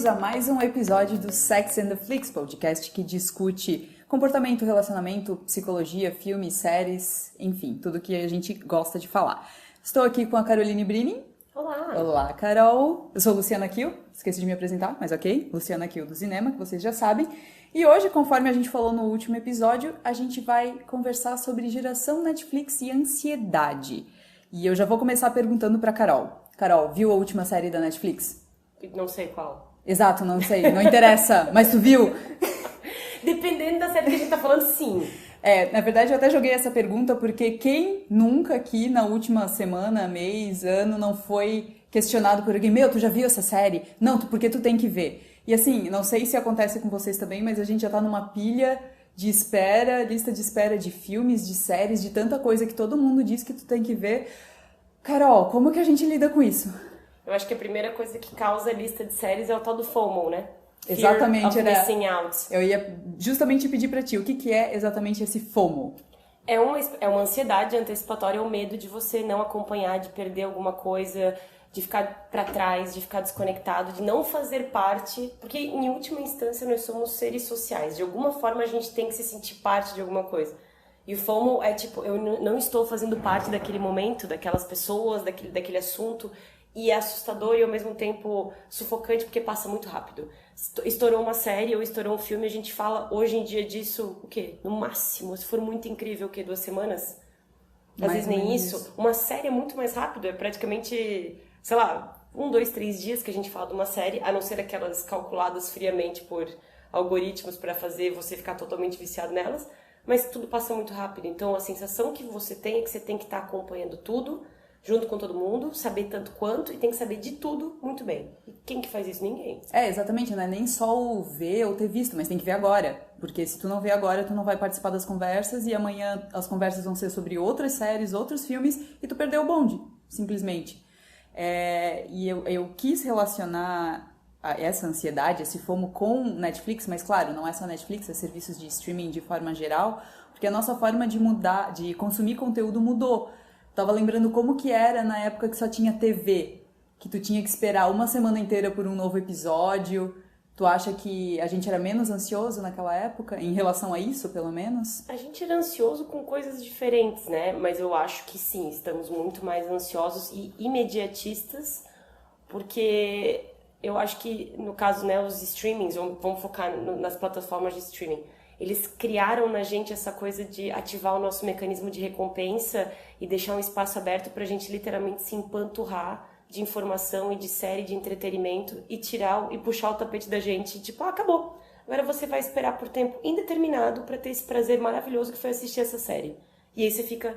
bem-vindos a mais um episódio do Sex and the Flix, podcast que discute comportamento, relacionamento, psicologia, filmes, séries, enfim, tudo que a gente gosta de falar. Estou aqui com a Caroline Brini. Olá! Olá, Carol. Eu sou Luciana Kiel, esqueci de me apresentar, mas ok. Luciana Kiel do Cinema, que vocês já sabem. E hoje, conforme a gente falou no último episódio, a gente vai conversar sobre geração Netflix e ansiedade. E eu já vou começar perguntando pra Carol. Carol, viu a última série da Netflix? Não sei qual. Exato, não sei, não interessa, mas tu viu? Dependendo da série que a gente tá falando, sim. Na verdade eu até joguei essa pergunta porque quem nunca aqui na última semana, mês, ano, não foi questionado por alguém, tu já viu essa série? Não, porque tu tem que ver. E assim, não sei se acontece com vocês também, mas a gente já tá numa pilha de espera, lista de espera de filmes, de séries, de tanta coisa que todo mundo diz que tu tem que ver. Carol, como que a gente lida com isso? Eu acho que a primeira coisa que causa a lista de séries é o tal do FOMO, né? Exatamente, Fear of missing out. Eu ia justamente pedir pra ti, o que é exatamente esse FOMO? É uma ansiedade antecipatória, é o medo de você não acompanhar, de perder alguma coisa, de ficar pra trás, de ficar desconectado, de não fazer parte, porque em última instância nós somos seres sociais, de alguma forma a gente tem que se sentir parte de alguma coisa. E o FOMO é tipo, eu não estou fazendo parte daquele momento, daquelas pessoas, daquele assunto, e é assustador e ao mesmo tempo sufocante porque passa muito rápido. Estourou uma série ou estourou um filme, a gente fala hoje em dia disso, o quê? No máximo, se for muito incrível, o quê? 2 semanas? Às vezes nem isso. Uma série é muito mais rápido, é praticamente, sei lá, 1, 2, 3 dias que a gente fala de uma série, a não ser aquelas calculadas friamente por algoritmos para fazer você ficar totalmente viciado nelas, mas tudo passa muito rápido. Então a sensação que você tem é que você tem que estar acompanhando tudo, junto com todo mundo, saber tanto quanto e tem que saber de tudo muito bem. E quem que faz isso? Ninguém. Exatamente, não é nem só o ver ou ter visto, mas tem que ver agora. Porque se tu não vê agora, tu não vai participar das conversas e amanhã as conversas vão ser sobre outras séries, outros filmes e tu perdeu o bonde, simplesmente. E eu quis relacionar essa ansiedade, esse FOMO com Netflix, mas claro, não é só Netflix, é serviços de streaming de forma geral, porque a nossa forma de consumir conteúdo mudou. Tava lembrando como que era na época que só tinha TV, que tu tinha que esperar uma semana inteira por um novo episódio. Tu acha que a gente era menos ansioso naquela época, em relação a isso, pelo menos? A gente era ansioso com coisas diferentes, né? Mas eu acho que sim, estamos muito mais ansiosos e imediatistas, porque eu acho que, no caso, né, os streamings, vamos focar nas plataformas de streaming, eles criaram na gente essa coisa de ativar o nosso mecanismo de recompensa e deixar um espaço aberto pra gente literalmente se empanturrar de informação e de série, de entretenimento e tirar e puxar o tapete da gente, tipo, acabou. Agora você vai esperar por tempo indeterminado pra ter esse prazer maravilhoso que foi assistir essa série. E aí você fica,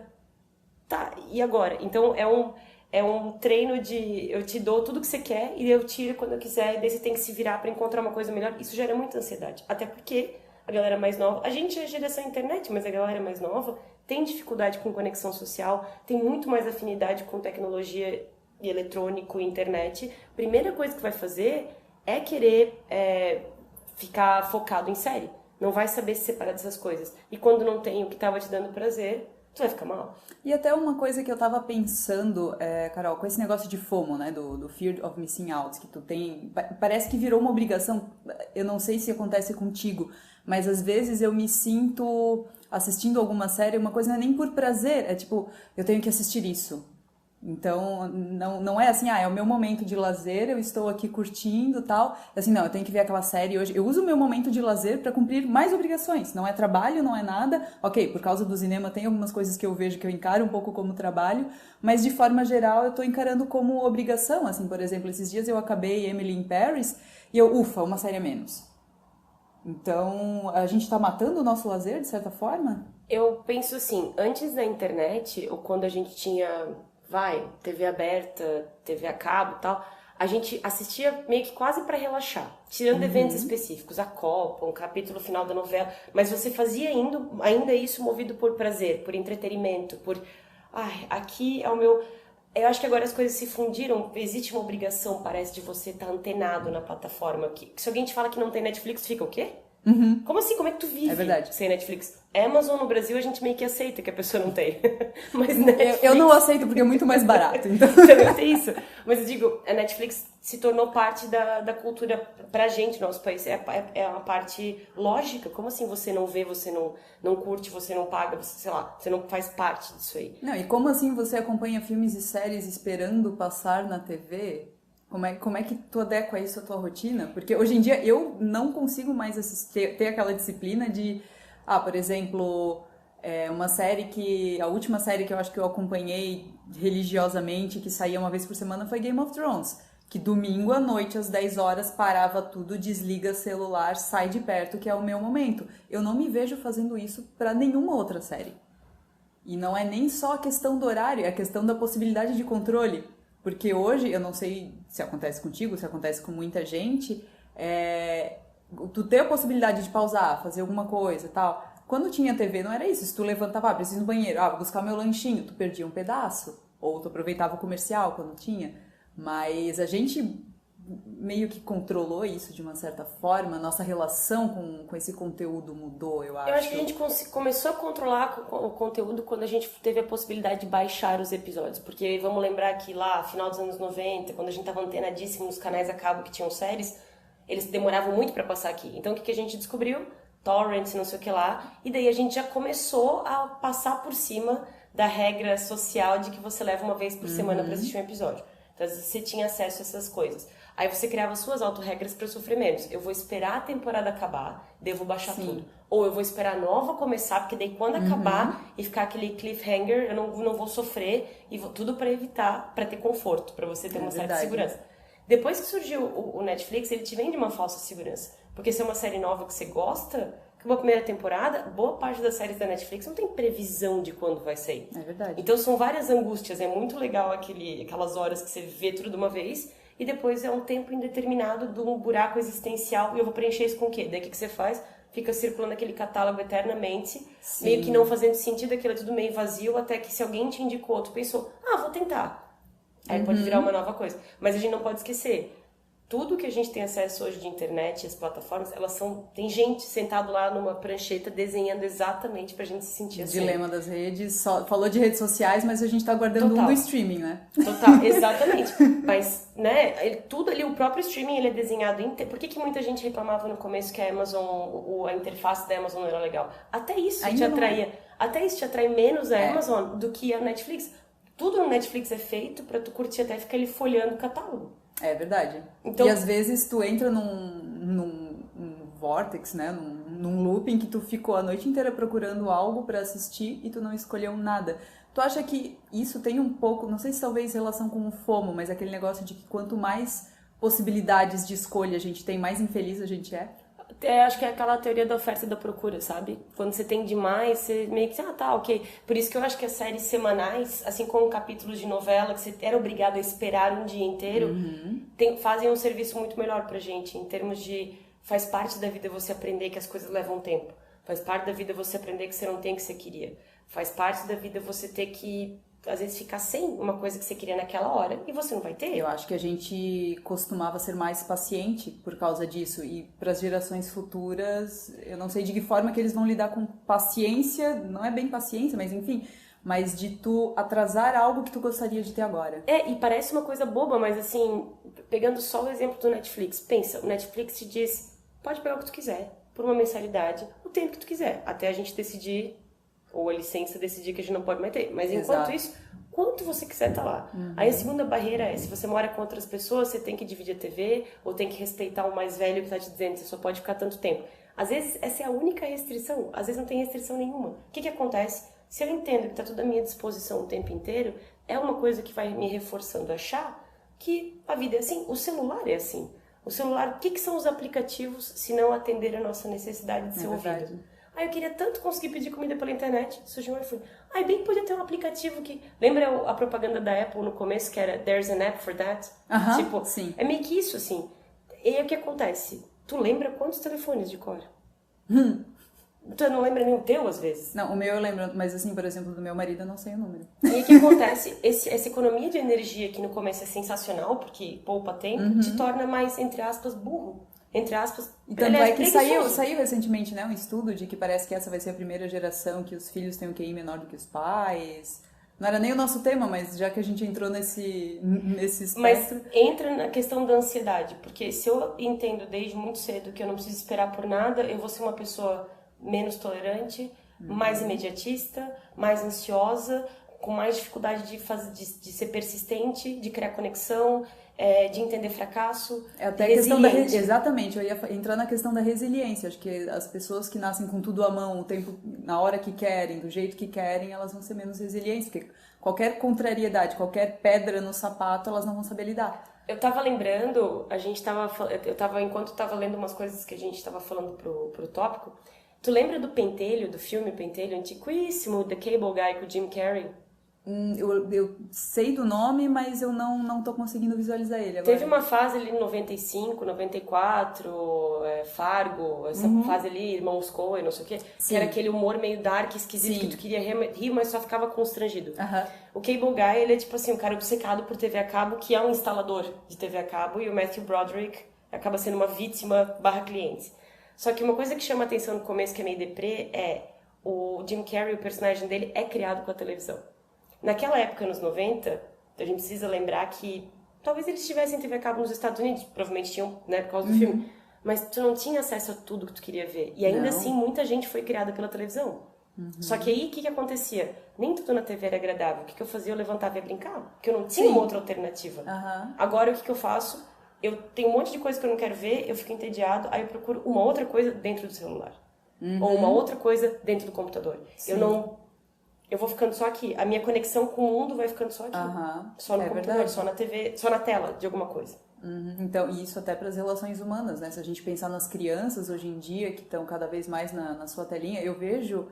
tá, e agora? Então é um treino de eu te dou tudo que você quer e eu tiro quando eu quiser, e daí você tem que se virar pra encontrar uma coisa melhor. Isso gera muita ansiedade, até porque a galera mais nova, a gente é geração internet, mas a galera mais nova tem dificuldade com conexão social, tem muito mais afinidade com tecnologia e eletrônico e internet. Primeira coisa que vai fazer é querer ficar focado em série. Não vai saber se separar dessas coisas. E quando não tem o que estava te dando prazer, tu vai ficar mal. E até uma coisa que eu tava pensando, Carol, com esse negócio de FOMO, né, do Fear of Missing Out, que tu tem, parece que virou uma obrigação, eu não sei se acontece contigo, mas às vezes eu me sinto assistindo alguma série, uma coisa não é nem por prazer, é tipo, eu tenho que assistir isso. Então, não é assim, é o meu momento de lazer, eu estou aqui curtindo e tal. Assim, não, eu tenho que ver aquela série hoje. Eu uso o meu momento de lazer para cumprir mais obrigações. Não é trabalho, não é nada. Ok, por causa do cinema tem algumas coisas que eu vejo que eu encaro um pouco como trabalho, mas de forma geral eu estou encarando como obrigação. Assim, por exemplo, esses dias eu acabei Emily in Paris e ufa, uma série a menos. Então, a gente tá matando o nosso lazer, de certa forma? Eu penso assim, antes da internet, ou quando a gente tinha, TV aberta, TV a cabo e tal, a gente assistia meio que quase pra relaxar, tirando eventos específicos, a Copa, um capítulo final da novela, mas você fazia ainda isso movido por prazer, por entretenimento, por, aqui é o meu... Eu acho que agora as coisas se fundiram, existe uma obrigação, parece, de você estar antenado na plataforma. Que se alguém te fala que não tem Netflix, fica o quê? Como assim? Como é que tu vive sem Netflix? Amazon no Brasil a gente meio que aceita que a pessoa não tem. Mas Netflix... Eu não aceito porque é muito mais barato. Então também tem isso. Mas eu digo, a Netflix se tornou parte da cultura pra gente, nosso país. É uma parte lógica. Como assim você não vê, você não curte, você não paga, você, sei lá, você não faz parte disso aí? Não, e como assim você acompanha filmes e séries esperando passar na TV? Como é que tu adequa isso à tua rotina? Porque hoje em dia eu não consigo mais ter aquela disciplina de... por exemplo, uma série que... A última série que eu acho que eu acompanhei religiosamente, que saía uma vez por semana, foi Game of Thrones. Que domingo à noite, às 10 horas, parava tudo, desliga celular, sai de perto, que é o meu momento. Eu não me vejo fazendo isso pra nenhuma outra série. E não é nem só a questão do horário, é a questão da possibilidade de controle. Porque hoje, eu não sei se acontece contigo, se acontece com muita gente, tu ter a possibilidade de pausar, fazer alguma coisa e tal. Quando tinha TV não era isso, se tu levantava, preciso ir no banheiro, vou buscar meu lanchinho, tu perdia um pedaço. Ou tu aproveitava o comercial quando tinha. Mas a gente meio que controlou isso de uma certa forma, nossa relação com esse conteúdo mudou, eu acho. Eu acho que a gente começou a controlar o conteúdo quando a gente teve a possibilidade de baixar os episódios, porque vamos lembrar que lá, final dos anos 90, quando a gente tava antenadíssimo nos canais a cabo que tinham séries, eles demoravam muito pra passar aqui. Então o que a gente descobriu? Torrents, não sei o que lá, e daí a gente já começou a passar por cima da regra social de que você leva uma vez por semana pra assistir um episódio. Então, às vezes, você tinha acesso a essas coisas. Aí você criava suas autorregras para sofrer menos. Eu vou esperar a temporada acabar, daí eu vou baixar tudo. Ou eu vou esperar a nova começar, porque daí quando acabar e ficar aquele cliffhanger, eu não vou sofrer. E tudo para evitar, para ter conforto, para você ter uma certa segurança. Depois que surgiu o Netflix, ele te vende uma falsa segurança. Porque se é uma série nova que você gosta, acabou a primeira temporada, boa parte das séries da Netflix não tem previsão de quando vai sair. É verdade. Então são várias angústias, é muito legal aquelas horas que você vê tudo de uma vez, e depois é um tempo indeterminado de um buraco existencial, e eu vou preencher isso com o quê? Daí o que você faz? Fica circulando aquele catálogo eternamente, meio que não fazendo sentido, aquilo é tudo meio vazio, até que se alguém te indicou, tu pensou, vou tentar. Aí pode virar uma nova coisa. Mas a gente não pode esquecer, tudo que a gente tem acesso hoje de internet, as plataformas, tem gente sentado lá numa prancheta desenhando exatamente pra gente se sentir assim. Dilema das redes, falou de redes sociais, mas a gente tá guardando um do streaming, né? Total, exatamente. Mas, né, tudo ali, o próprio streaming, ele é desenhado Por que muita gente reclamava no começo que a Amazon, a interface da Amazon não era legal? Até isso te atraía. Até isso te atrai menos a Amazon do que a Netflix. Tudo no Netflix é feito pra tu curtir até ficar ali folheando o catálogo. É verdade. Então, e às vezes tu entra num vortex, né? Num looping que tu ficou a noite inteira procurando algo pra assistir e tu não escolheu nada. Tu acha que isso tem um pouco, não sei se talvez relação com o FOMO, mas aquele negócio de que quanto mais possibilidades de escolha a gente tem, mais infeliz a gente é? Acho que é aquela teoria da oferta e da procura, sabe? Quando você tem demais, você meio que... ok. Por isso que eu acho que as séries semanais, assim como capítulos de novela, que você era obrigado a esperar um dia inteiro, fazem um serviço muito melhor pra gente, em termos de... Faz parte da vida você aprender que as coisas levam tempo. Faz parte da vida você aprender que você não tem o que você queria. Faz parte da vida você ter que... às vezes ficar sem uma coisa que você queria naquela hora e você não vai ter. Eu acho que a gente costumava ser mais paciente por causa disso, e para as gerações futuras, eu não sei de que forma que eles vão lidar com paciência, não é bem paciência, mas enfim, mas de tu atrasar algo que tu gostaria de ter agora. E parece uma coisa boba, mas assim, pegando só o exemplo do Netflix, pensa, o Netflix te diz, pode pegar o que tu quiser, por uma mensalidade, o tempo que tu quiser, até a gente decidir, ou a licença decidir que a gente não pode mais ter. Mas enquanto isso, quanto você quiser tá lá. Aí a segunda barreira é, se você mora com outras pessoas, você tem que dividir a TV, ou tem que respeitar o mais velho que tá te dizendo que você só pode ficar tanto tempo. Às vezes, essa é a única restrição. Às vezes não tem restrição nenhuma. O que acontece? Se eu entendo que tá tudo à minha disposição o tempo inteiro, é uma coisa que vai me reforçando a achar que a vida é assim, o celular é assim. O celular, o que são os aplicativos se não atender a nossa necessidade de ser ouvido? Eu queria tanto conseguir pedir comida pela internet, surgiu um iPhone. Bem que podia ter um aplicativo que... Lembra a propaganda da Apple no começo, que era There's an app for that? Tipo, sim. É meio que isso, assim. E aí o que acontece? Tu lembra quantos telefones de cor? Tu não lembra nem o teu, às vezes? Não, o meu eu lembro, mas assim, por exemplo, do meu marido eu não sei o número. E aí o que acontece? Essa economia de energia que no começo é sensacional, porque poupa tempo, te torna mais, entre aspas, burro. entre aspas, E tanto ele é que preguiçoso. saiu recentemente, né, um estudo de que parece que essa vai ser a primeira geração que os filhos têm um QI menor do que os pais. Não era nem o nosso tema, mas já que a gente entrou nesse Mas espectro... entra na questão da ansiedade, porque se eu entendo desde muito cedo que eu não preciso esperar por nada, eu vou ser uma pessoa menos tolerante, mais imediatista, mais ansiosa, com mais dificuldade de ser persistente, de criar conexão, de entender fracasso, É até a questão da... resiliente. Exatamente, eu ia entrar na questão da resiliência. Acho que as pessoas que nascem com tudo à mão, o tempo, na hora que querem, do jeito que querem, elas vão ser menos resilientes, porque qualquer contrariedade, qualquer pedra no sapato, elas não vão saber lidar. Eu tava lembrando, enquanto eu tava lendo umas coisas que a gente tava falando pro tópico, tu lembra do Pentelho, do filme Pentelho, antiquíssimo, The Cable Guy com o Jim Carrey? Eu sei do nome, mas eu não tô conseguindo visualizar ele agora. Teve uma fase ali em 95, 94, Fargo, essa fase ali, Irmãos Coen, não sei o quê, que era aquele humor meio dark, esquisito, que tu queria rir, mas só ficava constrangido. O Cable Guy, ele é tipo assim, um cara obcecado por TV a cabo, que é um instalador de TV a cabo, e o Matthew Broderick acaba sendo uma vítima / cliente. Só que uma coisa que chama atenção no começo, que é meio deprê, é o Jim Carrey, o personagem dele, é criado com a televisão. Naquela época, nos 90, a gente precisa lembrar que talvez eles tivessem TV a cabo nos Estados Unidos, provavelmente tinham, né, por causa do filme, mas tu não tinha acesso a tudo que tu queria ver. E ainda assim, muita gente foi criada pela televisão. Só que aí, o que acontecia? Nem tudo na TV era agradável. O que eu fazia? Eu levantava e ia brincar, porque eu não tinha uma outra alternativa. Agora, o que eu faço? Eu tenho um monte de coisa que eu não quero ver, eu fico entediado, aí eu procuro uma outra coisa dentro do celular. Ou uma outra coisa dentro do computador. Eu vou ficando só aqui. A minha conexão com o mundo vai ficando só aqui. Só no computador, verdade. Só na TV, só na tela de alguma coisa. Então, e isso até para as relações humanas, né? Se a gente pensar nas crianças hoje em dia, que estão cada vez mais na sua telinha, eu vejo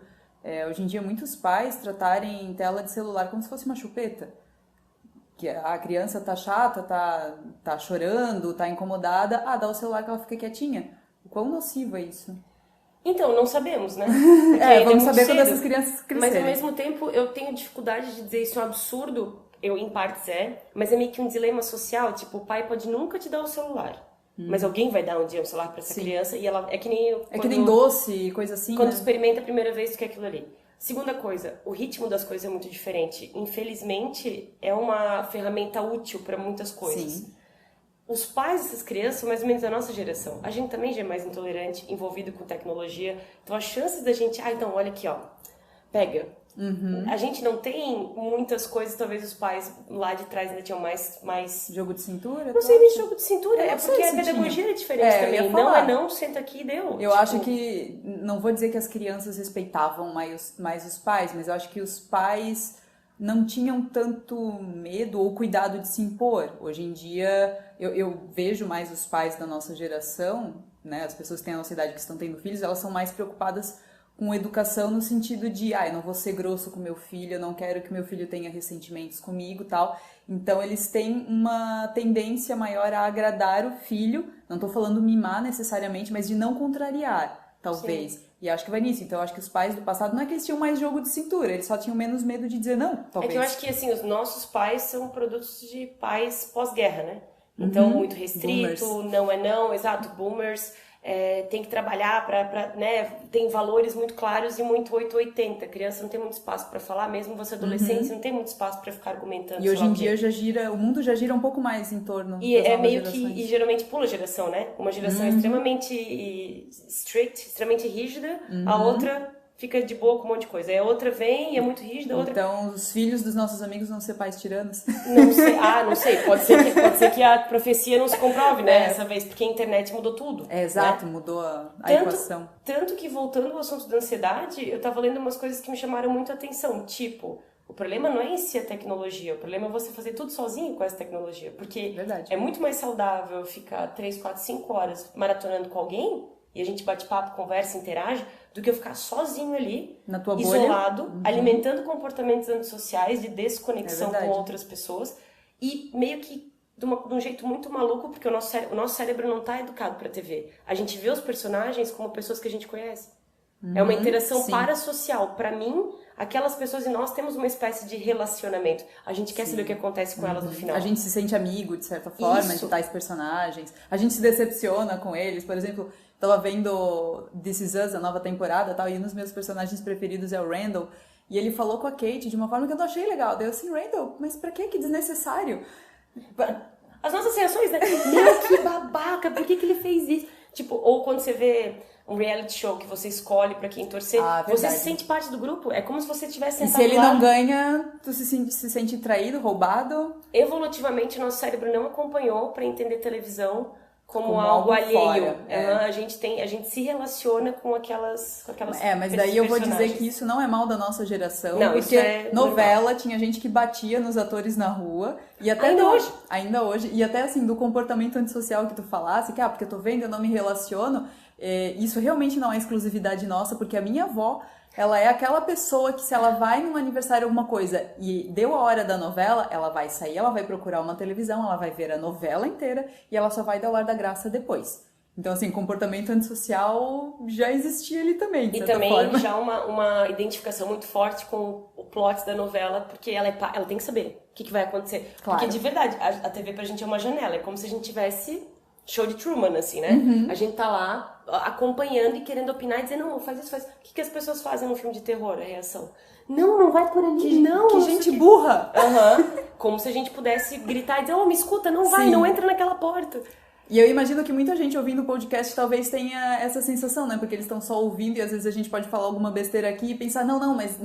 hoje em dia muitos pais tratarem tela de celular como se fosse uma chupeta. Que a criança tá chata, tá chorando, tá incomodada, dá o celular que ela fica quietinha. O quão nocivo é isso? Então, não sabemos, né? Vamos saber quando essas crianças crescerem. Mas, ao mesmo tempo, eu tenho dificuldade de dizer isso é um absurdo. Eu, em partes, mas é meio que um dilema social. Tipo, o pai pode nunca te dar o celular. Mas alguém vai dar um dia um celular pra essa criança e ela... É que nem doce, coisa assim, quando tu experimenta a primeira vez, tu quer aquilo ali. Segunda coisa, o ritmo das coisas é muito diferente. Infelizmente, é uma ferramenta útil para muitas coisas. Sim. Os pais dessas crianças são mais ou menos da nossa geração. A gente também já é mais intolerante, envolvido com tecnologia. Então, as chances da gente... então, olha aqui, ó. Pega. A gente não tem muitas coisas, talvez os pais lá de trás ainda tinham mais... Jogo de cintura? Não sei nem jogo de cintura, porque a pedagogia é diferente também. Não, senta aqui e deu. Eu acho que... Não vou dizer que as crianças respeitavam mais os pais, mas eu acho que os pais não tinham tanto medo ou cuidado de se impor. Hoje em dia, eu vejo mais os pais da nossa geração, né, as pessoas que têm a nossa idade que estão tendo filhos, elas são mais preocupadas com educação no sentido de, eu não vou ser grosso com meu filho, eu não quero que meu filho tenha ressentimentos comigo e tal. Então, eles têm uma tendência maior a agradar o filho, não estou falando mimar necessariamente, mas de não contrariar, talvez. Sim. E acho que vai nisso. Então, eu acho que os pais do passado não é que eles tinham mais jogo de cintura, eles só tinham menos medo de dizer não, talvez. É que eu acho que, assim, os nossos pais são produtos de pais pós-guerra, né? Então, muito restrito, boomers. Não é não, exato, boomers... tem que trabalhar né, tem valores muito claros e muito 880. A criança não tem muito espaço para falar, mesmo você adolescente, não tem muito espaço para ficar argumentando. E hoje em dia o mundo já gira um pouco mais em torno e das meio gerações. E geralmente pula geração, né? Uma geração extremamente strict, extremamente rígida, a outra fica de boa com um monte de coisa. Aí a outra vem e é muito rígida, a outra... Então, os filhos dos nossos amigos vão ser pais tiranos? Não sei. Não sei. Pode ser que a profecia não se comprove, né? Essa vez, porque a internet mudou tudo. Exato, né? Mudou a equação. Tanto que, voltando ao assunto da ansiedade, eu tava lendo umas coisas que me chamaram muito a atenção. Tipo, o problema não é em si a tecnologia, o problema é você fazer tudo sozinho com essa tecnologia. Porque é muito mais saudável ficar 3, 4, 5 horas maratonando com alguém, e a gente bate papo, conversa, interage, do que eu ficar sozinho ali, na tua isolado, alimentando comportamentos antissociais, de desconexão com outras pessoas, e meio que de um jeito muito maluco, porque o nosso cérebro não está educado para TV. A gente vê os personagens como pessoas que a gente conhece. É uma interação sim. parasocial. Pra mim, aquelas pessoas e nós temos uma espécie de relacionamento. A gente quer saber o que acontece com elas no final. A gente se sente amigo, de certa forma, de tais personagens. A gente se decepciona com eles. Por exemplo, tava vendo This Is Us, a nova temporada e tal, e um dos meus personagens preferidos é o Randall. E ele falou com a Kate de uma forma que eu não achei legal. Daí eu assim, Randall, mas pra quê? Que desnecessário. As nossas reações, né? Meu, que babaca, por que ele fez isso? Tipo, ou quando você vê um reality show que você escolhe pra quem torcer, você se sente parte do grupo. É como se você tivesse sentado lá. E se ele não ganha, tu se sente traído, roubado? Evolutivamente, nosso cérebro não acompanhou pra entender televisão como algo alheio. A gente se relaciona com aquelas mas daí eu vou dizer que isso não é mal da nossa geração. Não, porque isso é novela normal. Tinha gente que batia nos atores na rua. E até ainda hoje. E até assim, do comportamento antissocial que tu falasse, que porque eu tô vendo, eu não me relaciono. Isso realmente não é exclusividade nossa, porque a minha avó, ela é aquela pessoa que se ela vai num aniversário alguma coisa e deu a hora da novela, ela vai sair, ela vai procurar uma televisão, ela vai ver a novela inteira e ela só vai dar o Lar da Graça depois. Então, assim, comportamento antissocial já existia ali também, de certa também forma. Já uma identificação muito forte com o plot da novela, porque ela tem que saber o que vai acontecer. Claro. Porque, de verdade, a TV pra gente é uma janela, é como se a gente tivesse show de Truman, assim, né? A gente tá lá acompanhando e querendo opinar e dizer, não, faz isso, faz isso. O que as pessoas fazem no filme de terror, a reação? Não vai por ali, Que gente burra! Como se a gente pudesse gritar e dizer, me escuta, não vai, não entra naquela porta. E eu imagino que muita gente ouvindo o podcast talvez tenha essa sensação, né? Porque eles estão só ouvindo e às vezes a gente pode falar alguma besteira aqui e pensar, mas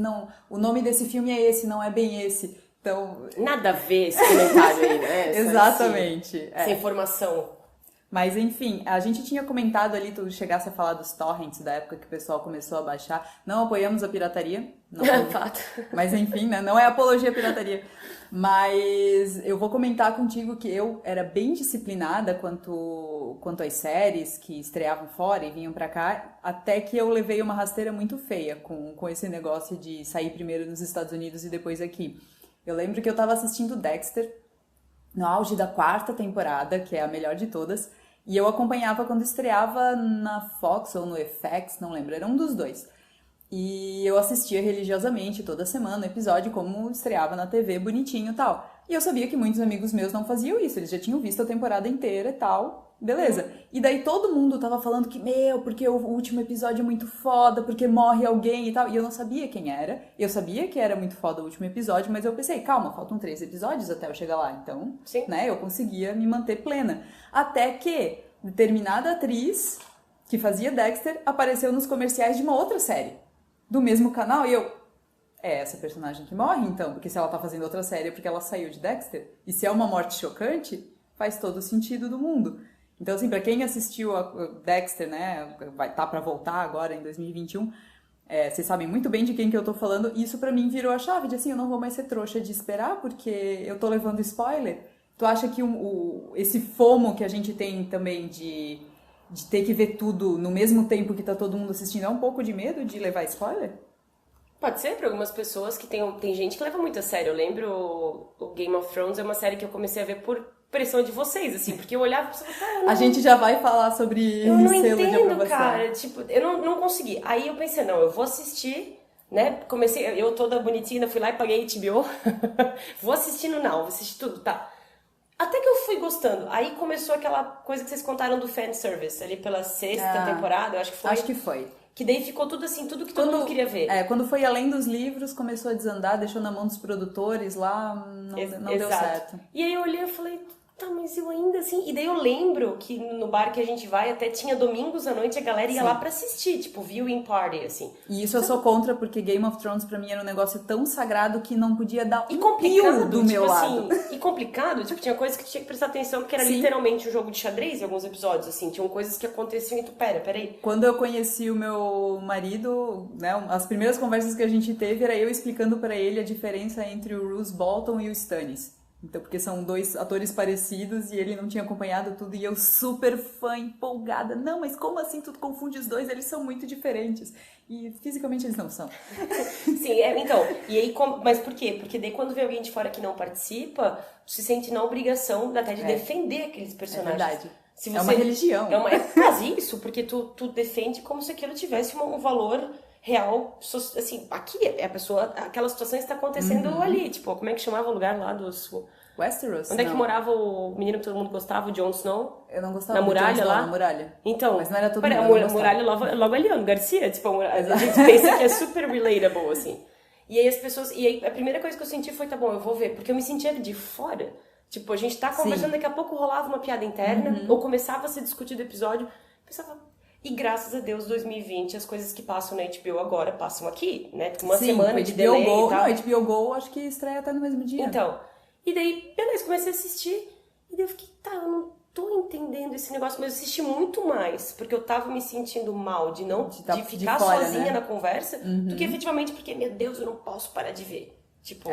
o nome desse filme é esse, não é bem esse. Então... Nada a ver esse comentário aí, né? Exatamente. Essa informação. Mas enfim, a gente tinha comentado ali, tu chegasse a falar dos torrents da época que o pessoal começou a baixar. Não apoiamos a pirataria. Não, fato. Mas enfim, né? Não é apologia à pirataria. Mas eu vou comentar contigo que eu era bem disciplinada quanto às séries que estreavam fora e vinham pra cá, até que eu levei uma rasteira muito feia com esse negócio de sair primeiro nos Estados Unidos e depois aqui. Eu lembro que eu tava assistindo Dexter no auge da 4ª temporada, que é a melhor de todas, e eu acompanhava quando estreava na Fox ou no FX, não lembro, era um dos dois. E eu assistia religiosamente toda semana o episódio, como estreava na TV, bonitinho e tal. E eu sabia que muitos amigos meus não faziam isso, eles já tinham visto a temporada inteira e tal, beleza. E daí todo mundo tava falando que, porque o último episódio é muito foda, porque morre alguém e tal. E eu não sabia quem era, eu sabia que era muito foda o último episódio, mas eu pensei, calma, faltam 3 episódios até eu chegar lá. Então, né, eu conseguia me manter plena. Até que determinada atriz que fazia Dexter apareceu nos comerciais de uma outra série do mesmo canal e é essa personagem que morre, então, porque se ela tá fazendo outra série é porque ela saiu de Dexter, e se é uma morte chocante, faz todo o sentido do mundo. Então, assim, pra quem assistiu a Dexter, né, vai tá pra voltar agora em 2021, vocês sabem muito bem de quem que eu tô falando, e isso pra mim virou a chave de, assim, eu não vou mais ser trouxa de esperar, porque eu tô levando spoiler. Tu acha que esse FOMO que a gente tem também de ter que ver tudo no mesmo tempo que tá todo mundo assistindo, é um pouco de medo de levar spoiler? Pode ser para algumas pessoas que tem gente que leva muito a sério. Eu lembro o Game of Thrones é uma série que eu comecei a ver por pressão de vocês, assim, porque eu olhava e pensava, cara, a gente já vai falar sobre eu não selo de entendo, aprovação. cara, tipo, eu não consegui. Aí eu pensei, não, eu vou assistir, né? Eu toda bonitinha, fui lá e paguei HBO. Vou assistindo, vou assistir tudo, tá. Até que eu fui gostando. Aí começou aquela coisa que vocês contaram do fanservice, ali pela 6ª temporada, eu acho que foi. Acho que foi. Que daí ficou tudo assim, tudo que todo mundo queria ver. Quando foi além dos livros, começou a desandar, deixou na mão dos produtores lá, não deu certo. E aí eu olhei e falei, tá, mas eu ainda assim... E daí eu lembro que no bar que a gente vai, até tinha domingos à noite, a galera ia lá pra assistir, tipo, viewing party, assim. E isso eu sou contra, porque Game of Thrones pra mim era um negócio tão sagrado que não podia dar um pio do meu lado. Assim, e complicado, tipo, tinha coisas que tinha que prestar atenção, porque era literalmente um jogo de xadrez em alguns episódios, assim. Tinham coisas que aconteciam e tu, peraí. Quando eu conheci o meu marido, né, as primeiras conversas que a gente teve era eu explicando pra ele a diferença entre o Roose Bolton e o Stannis. Então, porque são 2 atores parecidos e ele não tinha acompanhado tudo e eu super fã, empolgada. Não, mas como assim tu confunde os dois? Eles são muito diferentes. E fisicamente eles não são. Sim, então. E aí, mas por quê? Porque daí quando vem alguém de fora que não participa, tu se sente na obrigação até de defender aqueles personagens. É verdade. Se É uma religião. É quase isso, porque tu defende como se aquilo tivesse um valor real, assim, aqui a pessoa, aquela situação está acontecendo ali, tipo, como é que chamava o lugar lá dos... Westeros? Onde é que morava o menino que todo mundo gostava, o Jon Snow? Eu não gostava na muralha do Jon Snow, lá? Na muralha. Então, mas não era todo a mundo, muralha logo ali, ó, Garcia, tipo, a gente pensa que é super relatable, assim. E aí as pessoas, e aí a primeira coisa que eu senti foi, tá bom, eu vou ver, porque eu me sentia de fora. Tipo, a gente tá conversando, daqui a pouco rolava uma piada interna, ou começava a ser discutido o episódio, pensava... E graças a Deus, 2020, as coisas que passam na HBO agora passam aqui, né? Uma semana de delay Go, e tal. Não, HBO Go acho que estreia até no mesmo dia. Então, e daí, beleza, comecei a assistir, e daí eu fiquei, tá, eu não tô entendendo esse negócio, mas eu assisti muito mais, porque eu tava me sentindo mal de ficar fora, sozinha né? na conversa, do que efetivamente porque, meu Deus, eu não posso parar de ver. Tipo...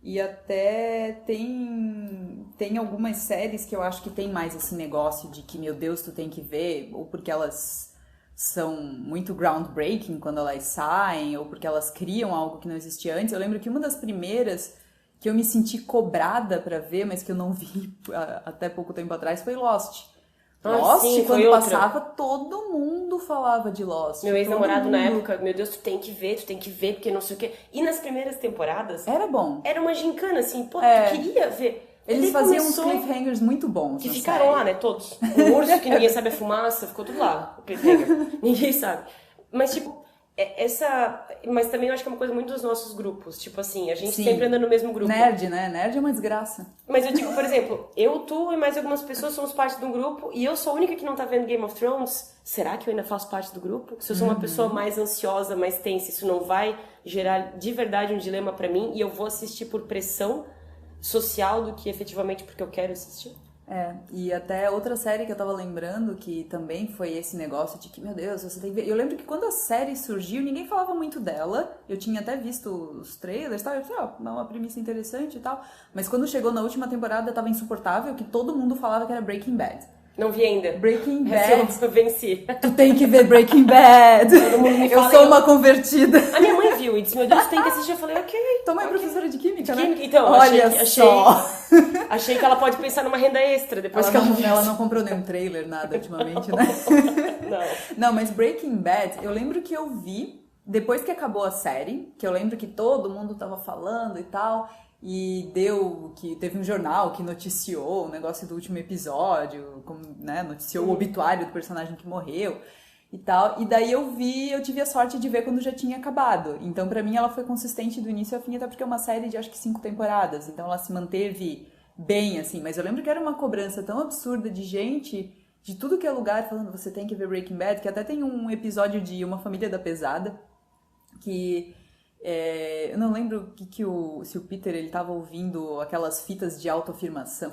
E até tem algumas séries que eu acho que tem mais esse negócio de que, meu Deus, tu tem que ver, ou porque elas são muito groundbreaking quando elas saem, ou porque elas criam algo que não existia antes. Eu lembro que uma das primeiras que eu me senti cobrada pra ver, mas que eu não vi até pouco tempo atrás, foi Lost. Lost, sim, quando passava, todo mundo falava de Lost. Meu ex-namorado na época, meu Deus, tu tem que ver, porque não sei o quê. E nas primeiras temporadas... Era bom. Era uma gincana, assim, pô, tu queria ver. Eles faziam uns cliffhangers muito bons. Que ficaram lá, né, todos. O urso que ninguém sabe a fumaça, ficou tudo lá, o cliffhanger. Ninguém sabe. Mas, tipo, mas também eu acho que é uma coisa muito dos nossos grupos. Tipo assim, a gente sempre anda no mesmo grupo. Nerd, né? Nerd é uma desgraça. Mas eu digo, por exemplo, eu, tu e mais algumas pessoas somos parte de um grupo e eu sou a única que não tá vendo Game of Thrones. Será que eu ainda faço parte do grupo? Se eu sou uma pessoa mais ansiosa, mais tensa, isso não vai gerar de verdade um dilema pra mim e eu vou assistir por pressão social do que efetivamente porque eu quero assistir? E até outra série que eu tava lembrando, que também foi esse negócio de que, meu Deus, você tem que ver. Eu lembro que quando a série surgiu, ninguém falava muito dela. Eu tinha até visto os trailers e tal. Eu falei, é uma premissa interessante e tal. Mas quando chegou na última temporada, tava insuportável, que todo mundo falava que era Breaking Bad. Não vi ainda. Breaking Bad. Eu venci. Tu tem que ver Breaking Bad. Todo mundo me fala, eu sou uma convertida. A minha mãe viu e disse, meu Deus, tem que assistir. Eu falei, ok. Tua mãe é professora de química, né? Então, olha só. Achei que ela pode pensar numa renda extra depois ela não comprou nenhum trailer, nada, ultimamente, né? Não, mas Breaking Bad, eu lembro que eu vi depois que acabou a série, que eu lembro que todo mundo tava falando e tal, e teve um jornal que noticiou o negócio do último episódio, né, noticiou o obituário do personagem que morreu e tal, e daí eu tive a sorte de ver quando já tinha acabado, então pra mim ela foi consistente do início ao fim, até porque é uma série de acho que 5 temporadas, então ela se manteve bem, assim, mas eu lembro que era uma cobrança tão absurda de gente, de tudo que é lugar, falando você tem que ver Breaking Bad, que até tem um episódio de Uma Família da Pesada, que eu não lembro se o Peter ele tava ouvindo aquelas fitas de autoafirmação,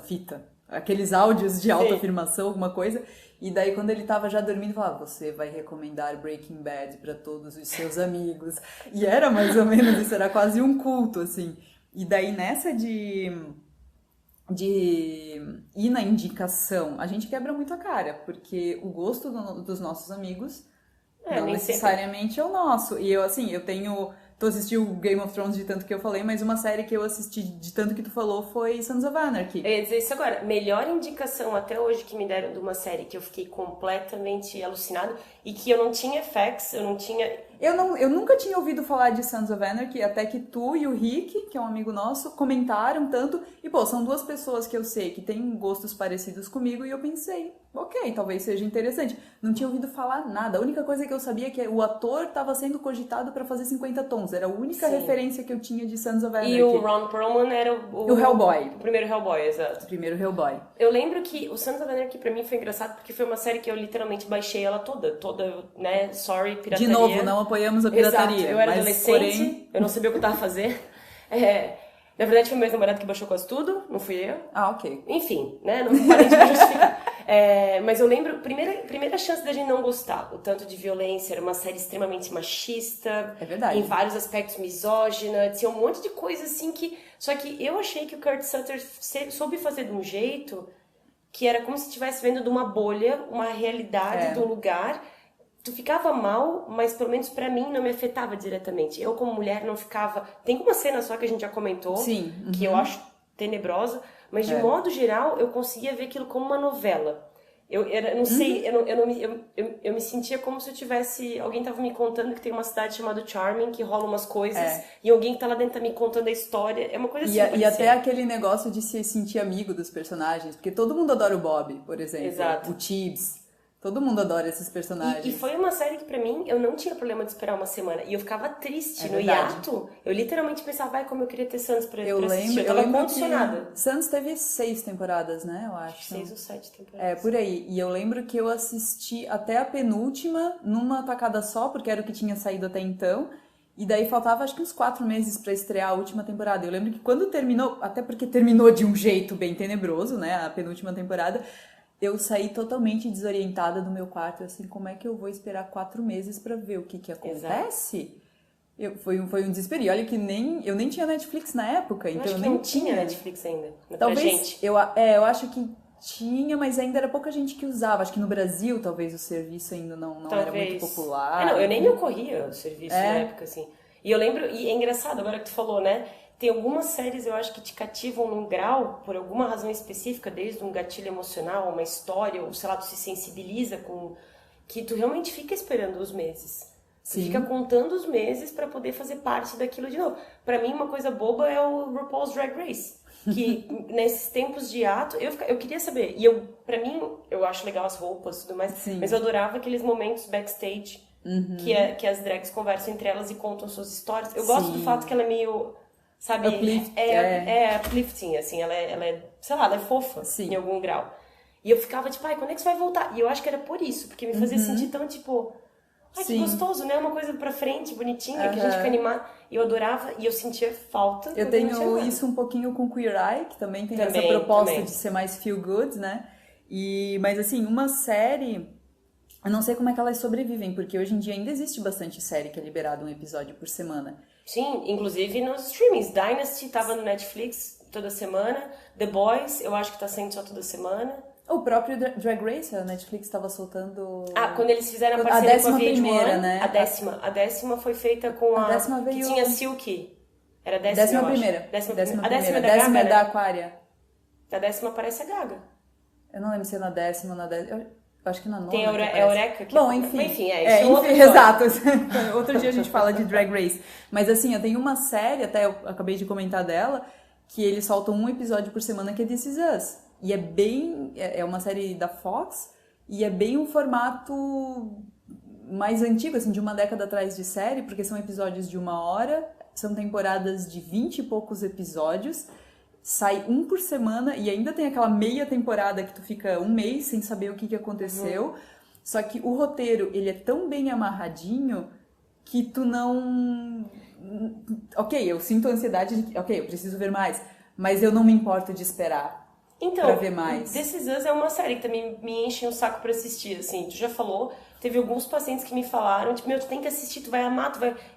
aqueles áudios de autoafirmação, alguma coisa, e daí quando ele tava já dormindo, falava, você vai recomendar Breaking Bad pra todos os seus amigos, e era mais ou menos isso, era quase um culto, assim, e daí nessa de ir na indicação, a gente quebra muito a cara, porque o gosto dos nossos amigos não necessariamente é o nosso, e eu tu assistiu Game of Thrones de tanto que eu falei, mas uma série que eu assisti de tanto que tu falou foi Sons of Anarchy. Eu ia dizer isso agora. Melhor indicação até hoje que me deram de uma série que eu fiquei completamente alucinado e que eu não tinha facts, eu não tinha... Eu nunca tinha ouvido falar de Sons of Anarchy, até que tu e o Rick, que é um amigo nosso, comentaram tanto. E, pô, são duas pessoas que eu sei que têm gostos parecidos comigo e eu pensei, ok, talvez seja interessante. Não tinha ouvido falar nada. A única coisa que eu sabia é que o ator estava sendo cogitado para fazer 50 tons. Era a única referência que eu tinha de Sons of Anarchy. E o Ron Perlman era o Hellboy. O primeiro Hellboy, exato. O primeiro Hellboy. Eu lembro que o Sons of Anarchy pra mim foi engraçado porque foi uma série que eu literalmente baixei ela toda, né? Sorry, pirataria. De novo, não apoiamos a pirataria. Exato. Eu era adolescente, eu não sabia o que eu tava fazendo. Na verdade, foi meu ex-namorado que baixou quase tudo, não fui eu. Ah, ok. Enfim, né? Não parei de me justificar. Mas eu lembro, primeira chance da gente não gostar. O tanto de violência, era uma série extremamente machista. É verdade. Em vários aspectos misógina. Tinha um monte de coisa assim que... Só que eu achei que o Kurt Sutter soube fazer de um jeito que era como se estivesse vendo de uma bolha, uma realidade de um lugar... Tu ficava mal, mas pelo menos pra mim não me afetava diretamente. Eu, como mulher, não ficava... Tem uma cena só que a gente já comentou, Sim. que eu acho tenebrosa, Mas de modo geral, eu conseguia ver aquilo como uma novela. Eu não sei, eu me sentia como se eu tivesse... Alguém tava me contando que tem uma cidade chamada Charming, que rola umas coisas, e alguém que tá lá dentro tá me contando a história. É uma coisa assim. E até aquele negócio de se sentir amigo dos personagens, porque todo mundo adora o Bob, por exemplo. Exato. O Tibbs. Todo mundo adora esses personagens. E foi uma série que pra mim, eu não tinha problema de esperar uma semana. E eu ficava triste no verdade. hiato. Eu literalmente pensava, como eu queria ter Santos pra assistir. Eu tava lembro condicionada. que Santos teve 6 temporadas, né? Eu acho. 6 ou 7 temporadas. Por aí. E eu lembro que eu assisti até a penúltima numa tacada só, porque era o que tinha saído até então. E daí faltava acho que uns 4 meses pra estrear a última temporada. Eu lembro que quando terminou, até porque terminou de um jeito bem tenebroso, né? A penúltima temporada. Eu saí totalmente desorientada do meu quarto, assim, como é que eu vou esperar 4 meses pra ver o que acontece? Foi um desespero. E olha que eu nem tinha Netflix na época, então eu nem não tinha Netflix ainda. Talvez, pra gente. Eu acho que tinha, mas ainda era pouca gente que usava. Acho que no Brasil, talvez, o serviço ainda não era muito popular. Eu nem me ocorria o serviço na época, assim. E eu lembro, e é engraçado agora que tu falou, né? Tem algumas séries, eu acho, que te cativam num grau, por alguma razão específica, desde um gatilho emocional, uma história, ou sei lá, tu se sensibiliza com... que tu realmente fica esperando os meses. Sim. Tu fica contando os meses pra poder fazer parte daquilo de novo. Pra mim, uma coisa boba é o RuPaul's Drag Race. Que nesses tempos de ato, eu queria saber. E pra mim, eu acho legal as roupas e tudo mais, Sim. mas eu adorava aqueles momentos backstage, que as drags conversam entre elas e contam suas histórias. Eu gosto do fato que ela é meio... Sabe, uplifting, assim, ela é, sei lá, ela é fofa em algum grau. E eu ficava tipo, quando é que você vai voltar? E eu acho que era por isso, porque me fazia sentir tão tipo, que gostoso, né? Uma coisa pra frente, bonitinha, que a gente fica animada. E eu adorava, e eu sentia falta. Eu tenho isso um pouquinho com Queer Eye, que também tem essa proposta de ser mais feel good, né? Mas assim, uma série... Eu não sei como é que elas sobrevivem, porque hoje em dia ainda existe bastante série que é liberada um episódio por semana. Sim, inclusive nos streamings. Dynasty tava no Netflix toda semana. The Boys, eu acho que tá saindo só toda semana. O próprio Drag Race, a Netflix estava soltando... quando eles fizeram a parceria com a VH1, né? A décima foi feita com a... décima veio... Que tinha Silky. Era a décima primeira. A décima da Gaga, é da Aquária. A décima parece a Gaga. Eu não lembro se é na décima ou na décima... Eu acho que na nona. Tem a Eureka. Bom, enfim. Enfim, exato. Outro dia a gente fala de Drag Race. Mas assim, eu tenho uma série, até eu acabei de comentar dela, que eles soltam um episódio por semana, que é This Is Us. E é uma série da Fox, e é bem um formato mais antigo, assim, de uma década atrás de série, porque são episódios de 1 hora, são temporadas de 20 e poucos episódios, sai um por semana, e ainda tem aquela meia temporada que tu fica um mês sem saber o que aconteceu, só que o roteiro, ele é tão bem amarradinho que tu não... Ok, eu sinto ansiedade de... Ok, eu preciso ver mais, mas eu não me importo de esperar. Então, pra ver mais. This Is Us é uma série que também me enche um saco pra assistir, assim, tu já falou, teve alguns pacientes que me falaram, tipo, tu tem que assistir, tu vai amar,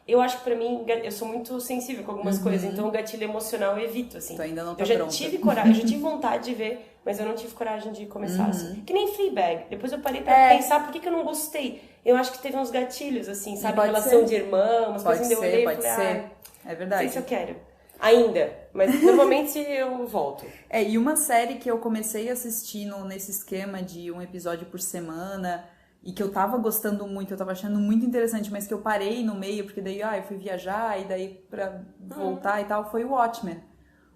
eu acho que pra mim, eu sou muito sensível com algumas coisas, então o gatilho emocional eu evito, assim. Tu ainda não tá eu já pronta. tive coragem, eu já tive vontade de ver, mas eu não tive coragem de começar, assim. Que nem Fleabag, depois eu parei pra pensar por que eu não gostei. Eu acho que teve uns gatilhos, assim, sabe, relação de irmã, umas coisas que eu olhei e falei, é verdade. Não sei se eu quero. Ainda, mas normalmente eu volto. E uma série que eu comecei a assistir nesse esquema de um episódio por semana e que eu tava gostando muito, eu tava achando muito interessante, mas que eu parei no meio, porque daí eu fui viajar e daí pra voltar e tal, foi o Watchmen.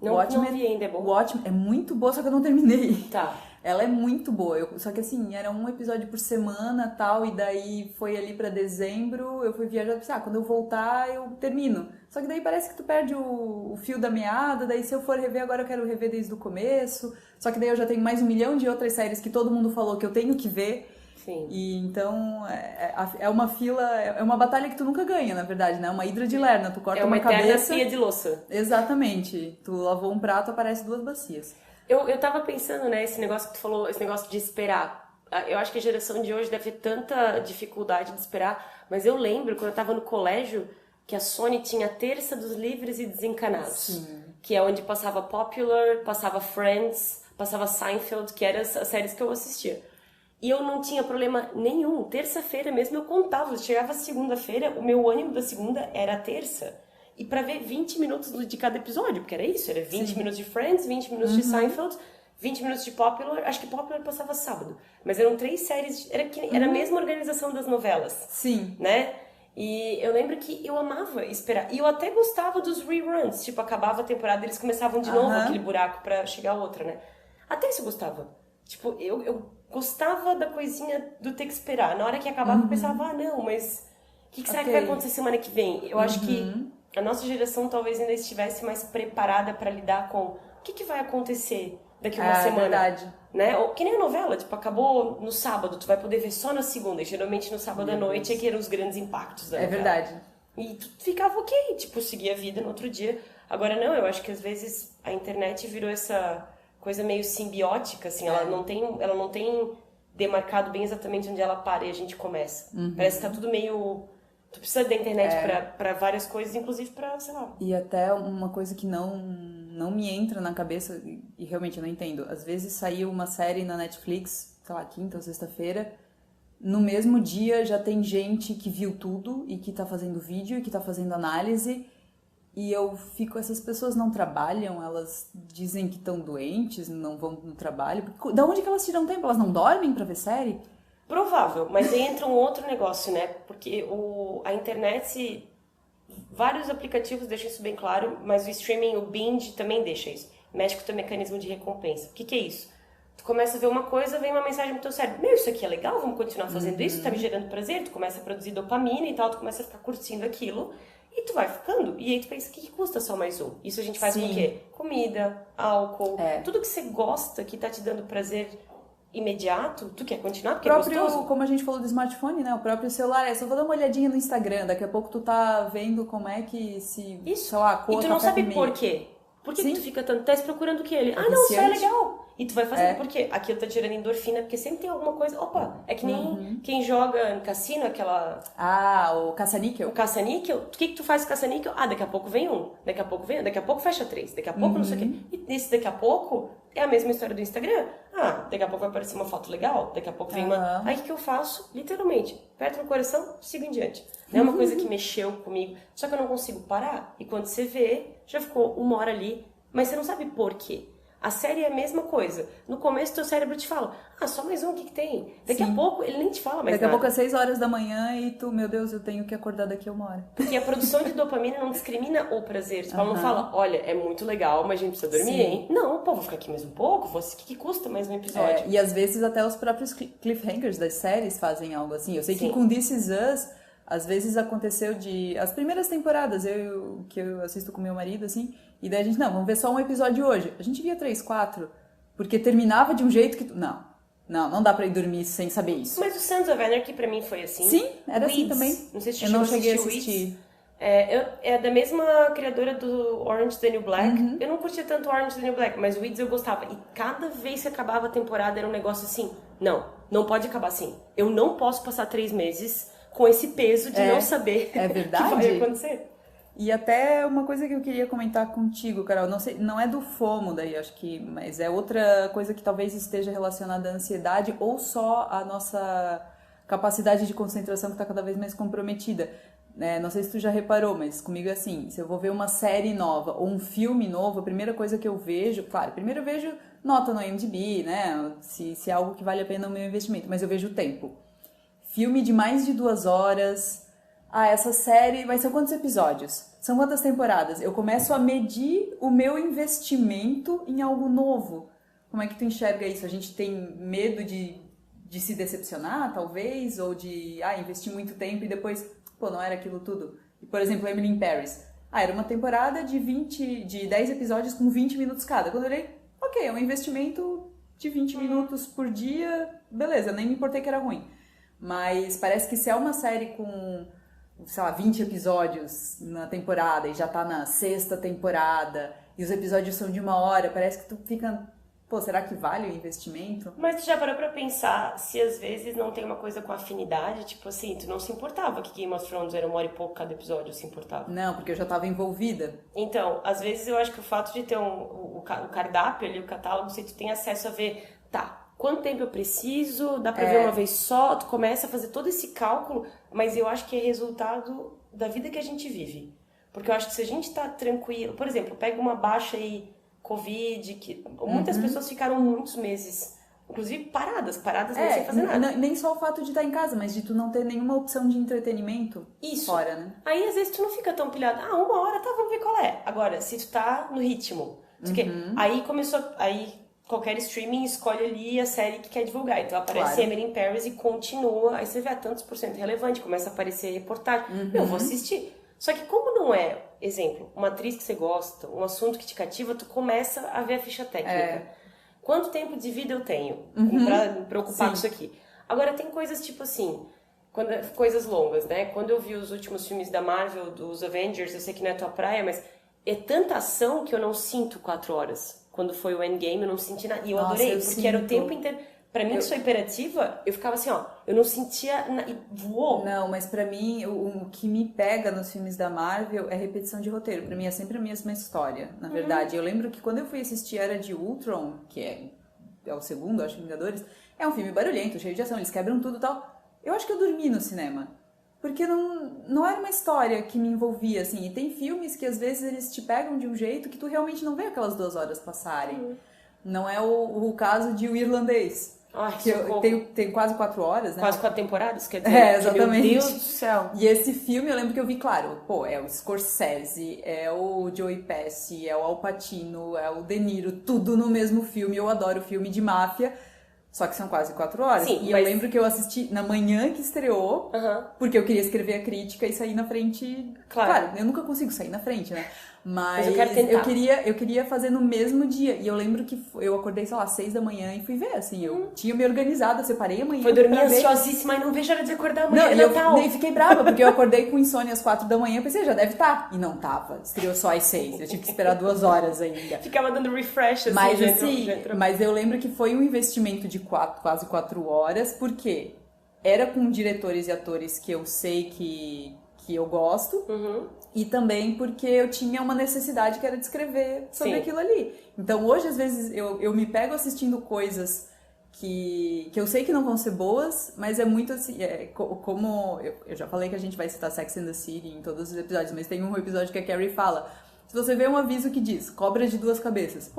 Não vi ainda, é bom. O Watchmen é muito boa, só que eu não terminei. Tá. Ela é muito boa, só que assim, era um episódio por semana tal, e daí foi ali pra dezembro, eu fui viajar, pensei, quando eu voltar eu termino. Só que daí parece que tu perde o fio da meada, daí se eu for rever agora eu quero rever desde o começo, só que daí eu já tenho mais 1 milhão de outras séries que todo mundo falou que eu tenho que ver. Sim. E então é uma fila, é uma batalha que tu nunca ganha, na verdade, né? Uma hidra de Lerna, tu corta uma cabeça... É uma eterna pia de louça. Exatamente. Tu lavou um prato, aparece 2 bacias. Eu tava pensando, né, esse negócio que tu falou, esse negócio de esperar. Eu acho que a geração de hoje deve ter tanta dificuldade de esperar, mas eu lembro quando eu tava no colégio que a Sony tinha a terça dos livres e desencanados. Sim. Que é onde passava Popular, passava Friends, passava Seinfeld, que eram as séries que eu assistia. E eu não tinha problema nenhum. Terça-feira mesmo eu contava. Chegava segunda-feira, o meu ânimo da segunda era a terça. e pra ver 20 minutos de cada episódio, porque era isso, era 20 minutos de Friends, 20 minutos de Seinfeld, 20 minutos de Popular, acho que Popular passava sábado, mas eram 3 séries, era a mesma organização das novelas. Sim. Né? E eu lembro que eu amava esperar, e eu até gostava dos reruns, tipo, acabava a temporada e eles começavam de novo aquele buraco pra chegar a outra, né? Até isso eu gostava. Tipo, eu gostava da coisinha do ter que esperar. Na hora que acabava eu pensava, não, mas o que será que vai acontecer semana que vem? Eu acho que a nossa geração talvez ainda estivesse mais preparada pra lidar com o que vai acontecer daqui uma semana. Verdade. Né? Ou, que nem a novela, tipo, acabou no sábado, tu vai poder ver só na segunda. E geralmente no sábado à noite é que eram os grandes impactos da novela. É verdade. E tu ficava ok, tipo, seguia a vida no outro dia. Agora não, eu acho que às vezes a internet virou essa coisa meio simbiótica, assim, ela não tem demarcado bem exatamente onde ela para e a gente começa. Parece que tá tudo meio... Tu precisa da internet pra várias coisas, inclusive pra, sei lá... E até uma coisa que não me entra na cabeça, e realmente eu não entendo. Às vezes saiu uma série na Netflix, sei lá, quinta ou sexta-feira, no mesmo dia já tem gente que viu tudo e que tá fazendo vídeo e que tá fazendo análise, e eu fico, essas pessoas não trabalham, elas dizem que estão doentes, não vão no trabalho. Da onde que elas tiram tempo? Elas não dormem pra ver série? Provável, mas aí entra um outro negócio, né? Porque a internet, vários aplicativos deixam isso bem claro, mas o streaming, o binge também deixa isso. Mexe com o teu mecanismo de recompensa. O que é isso? Tu começa a ver uma coisa, vem uma mensagem pro teu cérebro. Meu, isso aqui é legal, vamos continuar fazendo isso, tá me gerando prazer. Tu começa a produzir dopamina e tal, tu começa a ficar curtindo aquilo. E tu vai ficando. E aí tu pensa, o que custa só mais um? Isso a gente faz com o quê? Comida, álcool, tudo que você gosta, que tá te dando prazer imediato, tu quer continuar porque é gostoso? Como a gente falou do smartphone, né? O próprio celular, só vou dar uma olhadinha no Instagram, daqui a pouco tu tá vendo como é que se... Isso, sei lá, e tu não sabe por quê. Por que tu fica tanto tempo procurando o que ele? Ah, não, isso é legal. E tu vai fazendo, porque aquilo tá tirando endorfina, porque sempre tem alguma coisa... Opa, é que nem quem joga no cassino, aquela... Ah, o caça-níquel. O caça-níquel, o que tu faz com o caça-níquel? Ah, daqui a pouco vem um, daqui a pouco vem, daqui a pouco fecha 3, daqui a pouco não sei o quê. E nesse daqui a pouco é a mesma história do Instagram. Ah, daqui a pouco vai aparecer uma foto legal, daqui a pouco vem uma... Aí o que eu faço? Literalmente, aperto no coração, sigo em diante. Não é uma coisa que mexeu comigo, só que eu não consigo parar. E quando você vê, já ficou 1 hora ali, mas você não sabe por quê. A série é a mesma coisa. No começo, teu cérebro te fala, ah, só mais um, o que tem? Daqui a pouco, ele nem te fala mais Daqui nada. a pouco é 6 horas da manhã e tu, meu Deus, eu tenho que acordar daqui a 1 hora. Porque a produção de dopamina não discrimina o prazer. Tipo, ela não fala, olha, é muito legal, mas a gente precisa dormir, hein? Não, pô, vou ficar aqui mais um pouco, o que custa mais um episódio? E às vezes até os próprios cliffhangers das séries fazem algo assim. Eu sei que com This Is Us, às vezes aconteceu as primeiras temporadas, que eu assisto com meu marido, assim, e daí a gente, não, vamos ver só um episódio hoje. A gente via 3, 4, porque terminava de um jeito que... Não dá pra ir dormir sem saber isso. Mas o Sons of Anarchy pra mim foi assim. Sim, era Weeds, assim também. Não sei se eu não cheguei a assistir. É da mesma criadora do Orange is the New Black. Eu não curtia tanto Orange is the New Black, mas Weeds eu gostava. E cada vez que acabava a temporada era um negócio assim, não pode acabar assim. Eu não posso passar 3 meses com esse peso de não saber o que vai acontecer. E até uma coisa que eu queria comentar contigo, Carol, não sei, não é do FOMO daí, acho que, mas é outra coisa que talvez esteja relacionada à ansiedade ou só à nossa capacidade de concentração que está cada vez mais comprometida. Não sei se tu já reparou, mas comigo é assim, se eu vou ver uma série nova ou um filme novo, a primeira coisa que eu vejo, claro, primeiro eu vejo nota no IMDb, né, se é algo que vale a pena o meu investimento, mas eu vejo o tempo. Filme de mais de 2 horas... Ah, essa série vai ser quantos episódios? São quantas temporadas? Eu começo a medir o meu investimento em algo novo. Como é que tu enxerga isso? A gente tem medo de se decepcionar, talvez? Ou de investir muito tempo e depois, não era aquilo tudo? Por exemplo, Emily in Paris. Era uma temporada de 10 episódios com 20 minutos cada. Quando eu olhei, ok, é um investimento de 20 minutos por dia, beleza, nem me importei que era ruim. Mas parece que se é uma série com... sei lá, 20 episódios na temporada e já tá na 6ª temporada e os episódios são de 1 hora, parece que tu fica, será que vale o investimento? Mas tu já parou pra pensar se às vezes não tem uma coisa com afinidade, tipo assim, tu não se importava que Game of Thrones era 1 hora e pouco cada episódio, se importava? Não, porque eu já tava envolvida. Então, às vezes eu acho que o fato de ter o cardápio ali, o catálogo, se tu tem acesso a ver, quanto tempo eu preciso, dá pra ver uma vez só, tu começa a fazer todo esse cálculo, mas eu acho que é resultado da vida que a gente vive. Porque eu acho que se a gente tá tranquilo... Por exemplo, pega uma baixa aí, Covid, que muitas pessoas ficaram muitos meses, inclusive paradas nem sem fazer nada. Nem só o fato de estar em casa, mas de tu não ter nenhuma opção de entretenimento fora, né? Aí, às vezes, tu não fica tão pilhado. Ah, 1 hora, tá, vamos ver qual é. Agora, se tu tá no ritmo, aí começou... Aí qualquer streaming escolhe ali a série que quer divulgar. Então aparece Emily in Paris e continua. Aí você vê a tantos por cento relevante, começa a aparecer reportagem. Eu vou assistir. Só que como não é, exemplo, uma atriz que você gosta, um assunto que te cativa, tu começa a ver a ficha técnica. Quanto tempo de vida eu tenho pra me preocupar com isso aqui? Agora tem coisas tipo assim, coisas longas, né? Quando eu vi os últimos filmes da Marvel, dos Avengers, eu sei que não é tua praia, mas é tanta ação que eu não sinto 4 horas. Quando foi o Endgame, eu não senti nada. E eu adorei, porque era o tempo inteiro. Pra mim, que sou hiperativa, eu ficava assim, ó, eu não sentia... Voou. Não, mas pra mim, o que me pega nos filmes da Marvel é repetição de roteiro. Pra mim é sempre a mesma história, na verdade. Eu lembro que quando eu fui assistir Era de Ultron, que é o segundo, acho, Vingadores, é um filme barulhento, cheio de ação, eles quebram tudo e tal. Eu acho que eu dormi no cinema. Porque não era uma história que me envolvia, assim. E tem filmes que, às vezes, eles te pegam de um jeito que tu realmente não vê aquelas 2 horas passarem. Não é o caso de O Irlandês. Ai, que tem quase 4 horas, né? Quase 4 temporadas, quer dizer. Exatamente. Meu Deus do céu. E esse filme, eu lembro que eu vi, claro, é o Scorsese, é o Joey Pesci, é o Al Pacino, é o De Niro, tudo no mesmo filme. Eu adoro filme de máfia. Só que são quase 4 horas. Sim, eu lembro que eu assisti na manhã que estreou, porque eu queria escrever a crítica e sair na frente. Claro, eu nunca consigo sair na frente, né? Mas eu quero tentar. Eu queria fazer no mesmo dia. E eu lembro que eu acordei, sei lá, 6 da manhã e fui ver, assim. Eu tinha me organizado, eu separei amanhã. Foi dormir ansiosíssima e não vejo a hora de acordar amanhã. Não, e eu nem fiquei brava, porque eu acordei com insônia às 4 da manhã. Eu pensei, já deve estar. E não tava. Estreou só às 6. Eu tive que esperar 2 horas ainda. Ficava dando refresh, assim. Mas eu lembro que foi um investimento de quase 4 horas, porque era com diretores e atores que eu sei que eu gosto, e também porque eu tinha uma necessidade que era de escrever sobre aquilo ali. Então hoje, às vezes, eu me pego assistindo coisas que eu sei que não vão ser boas, mas é muito assim, como eu já falei que a gente vai citar Sex and the City em todos os episódios, mas tem um episódio que a Carrie fala, se você vê um aviso que diz cobra de 2 cabeças,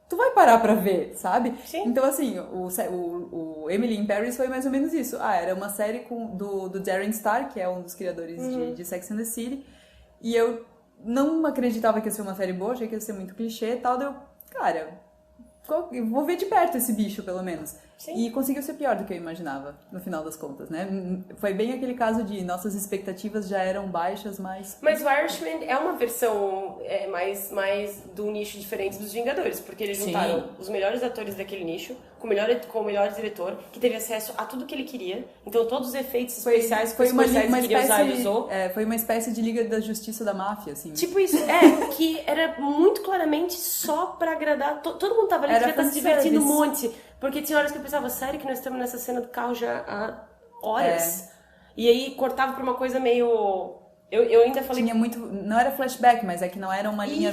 tu vai parar pra ver, sabe? Sim. Então, assim, o Emily in Paris foi mais ou menos isso. Era uma série do Darren Star, que é um dos criadores de Sex and the City, e eu não acreditava que ia ser uma série boa, achei que ia ser muito clichê e tal, eu vou ver de perto esse bicho, pelo menos. Sim. E conseguiu ser pior do que eu imaginava, no final das contas, né? Foi bem aquele caso de nossas expectativas já eram baixas, mas... Mas o Irishman é uma versão mais de um nicho diferente dos Vingadores, porque eles juntaram os melhores atores daquele nicho com o melhor diretor, que teve acesso a tudo que ele queria. Então todos os efeitos especiais que ele queria usar, ele usou. Foi uma espécie de Liga da Justiça da Máfia, assim. Tipo isso, que era muito claramente só pra agradar... Todo mundo tava ali, devia estar se divertindo um monte. Porque tinha horas que eu pensava, sério que nós estamos nessa cena do carro já há horas? E aí cortava pra uma coisa meio... Eu ainda falei... Tinha muito... Não era flashback, mas é que não era uma linha...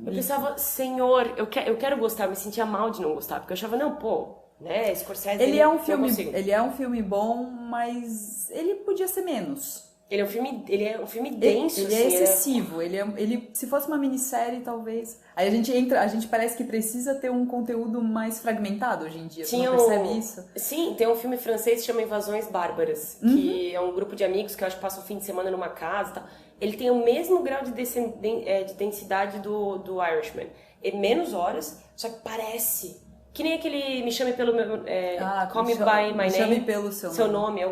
Eu pensava, senhor, eu quero gostar. Eu me sentia mal de não gostar. Porque eu achava, né, Scorsese... Ele é um filme bom, mas ele podia ser menos. Ele é um filme denso. Ele é excessivo. Ele, se fosse uma minissérie, talvez... Aí a gente parece que precisa ter um conteúdo mais fragmentado hoje em dia. Você não percebe isso? Sim, tem um filme francês que chama Invasões Bárbaras, que é um grupo de amigos que eu acho que passam o fim de semana numa casa e tal. Ele tem o mesmo grau de densidade do Irishman. É menos horas, só que parece... Que nem aquele Me Chame Pelo Meu... Call Me By My Name. Me Chame Pelo Seu Nome.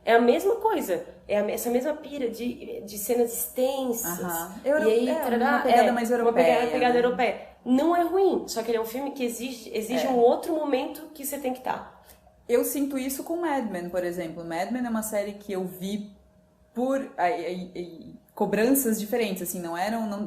É a mesma coisa. Essa mesma pira de cenas extensas. E aí, uma pegada mais europeia. Uma pegada europeia. Não é ruim, só que ele é um filme que exige um outro momento que você tem que estar. Eu sinto isso com Mad Men, por exemplo. Mad Men é uma série que eu vi por cobranças diferentes, assim,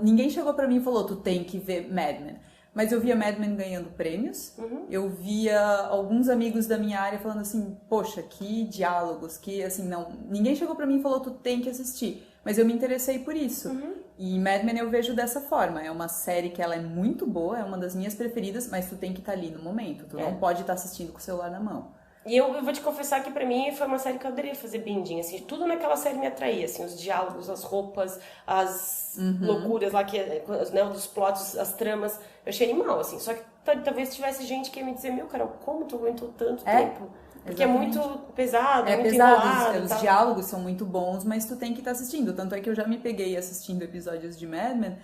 ninguém chegou pra mim e falou, tu tem que ver Mad Men. Mas eu via Mad Men ganhando prêmios, eu via alguns amigos da minha área falando assim, poxa, que diálogos, que assim, ninguém chegou pra mim e falou, tu tem que assistir, mas eu me interessei por isso. E Mad Men eu vejo dessa forma, é uma série que ela é muito boa, é uma das minhas preferidas, mas tu tem que estar ali no momento, tu não pode estar assistindo com o celular na mão. E eu vou te confessar que pra mim foi uma série que eu adoraria fazer binging, assim, tudo naquela série me atraía, assim, os diálogos, as roupas, as loucuras lá, né, dos plots, as tramas, eu achei animal, assim, só que talvez tivesse gente que ia me dizer, meu, Carol, como tu aguentou tanto tempo? Porque exatamente. é muito pesado, É muito pesado, enrolado. os diálogos são muito bons, mas tu tem que estar assistindo. Tanto é que eu já me peguei assistindo episódios de Mad Men,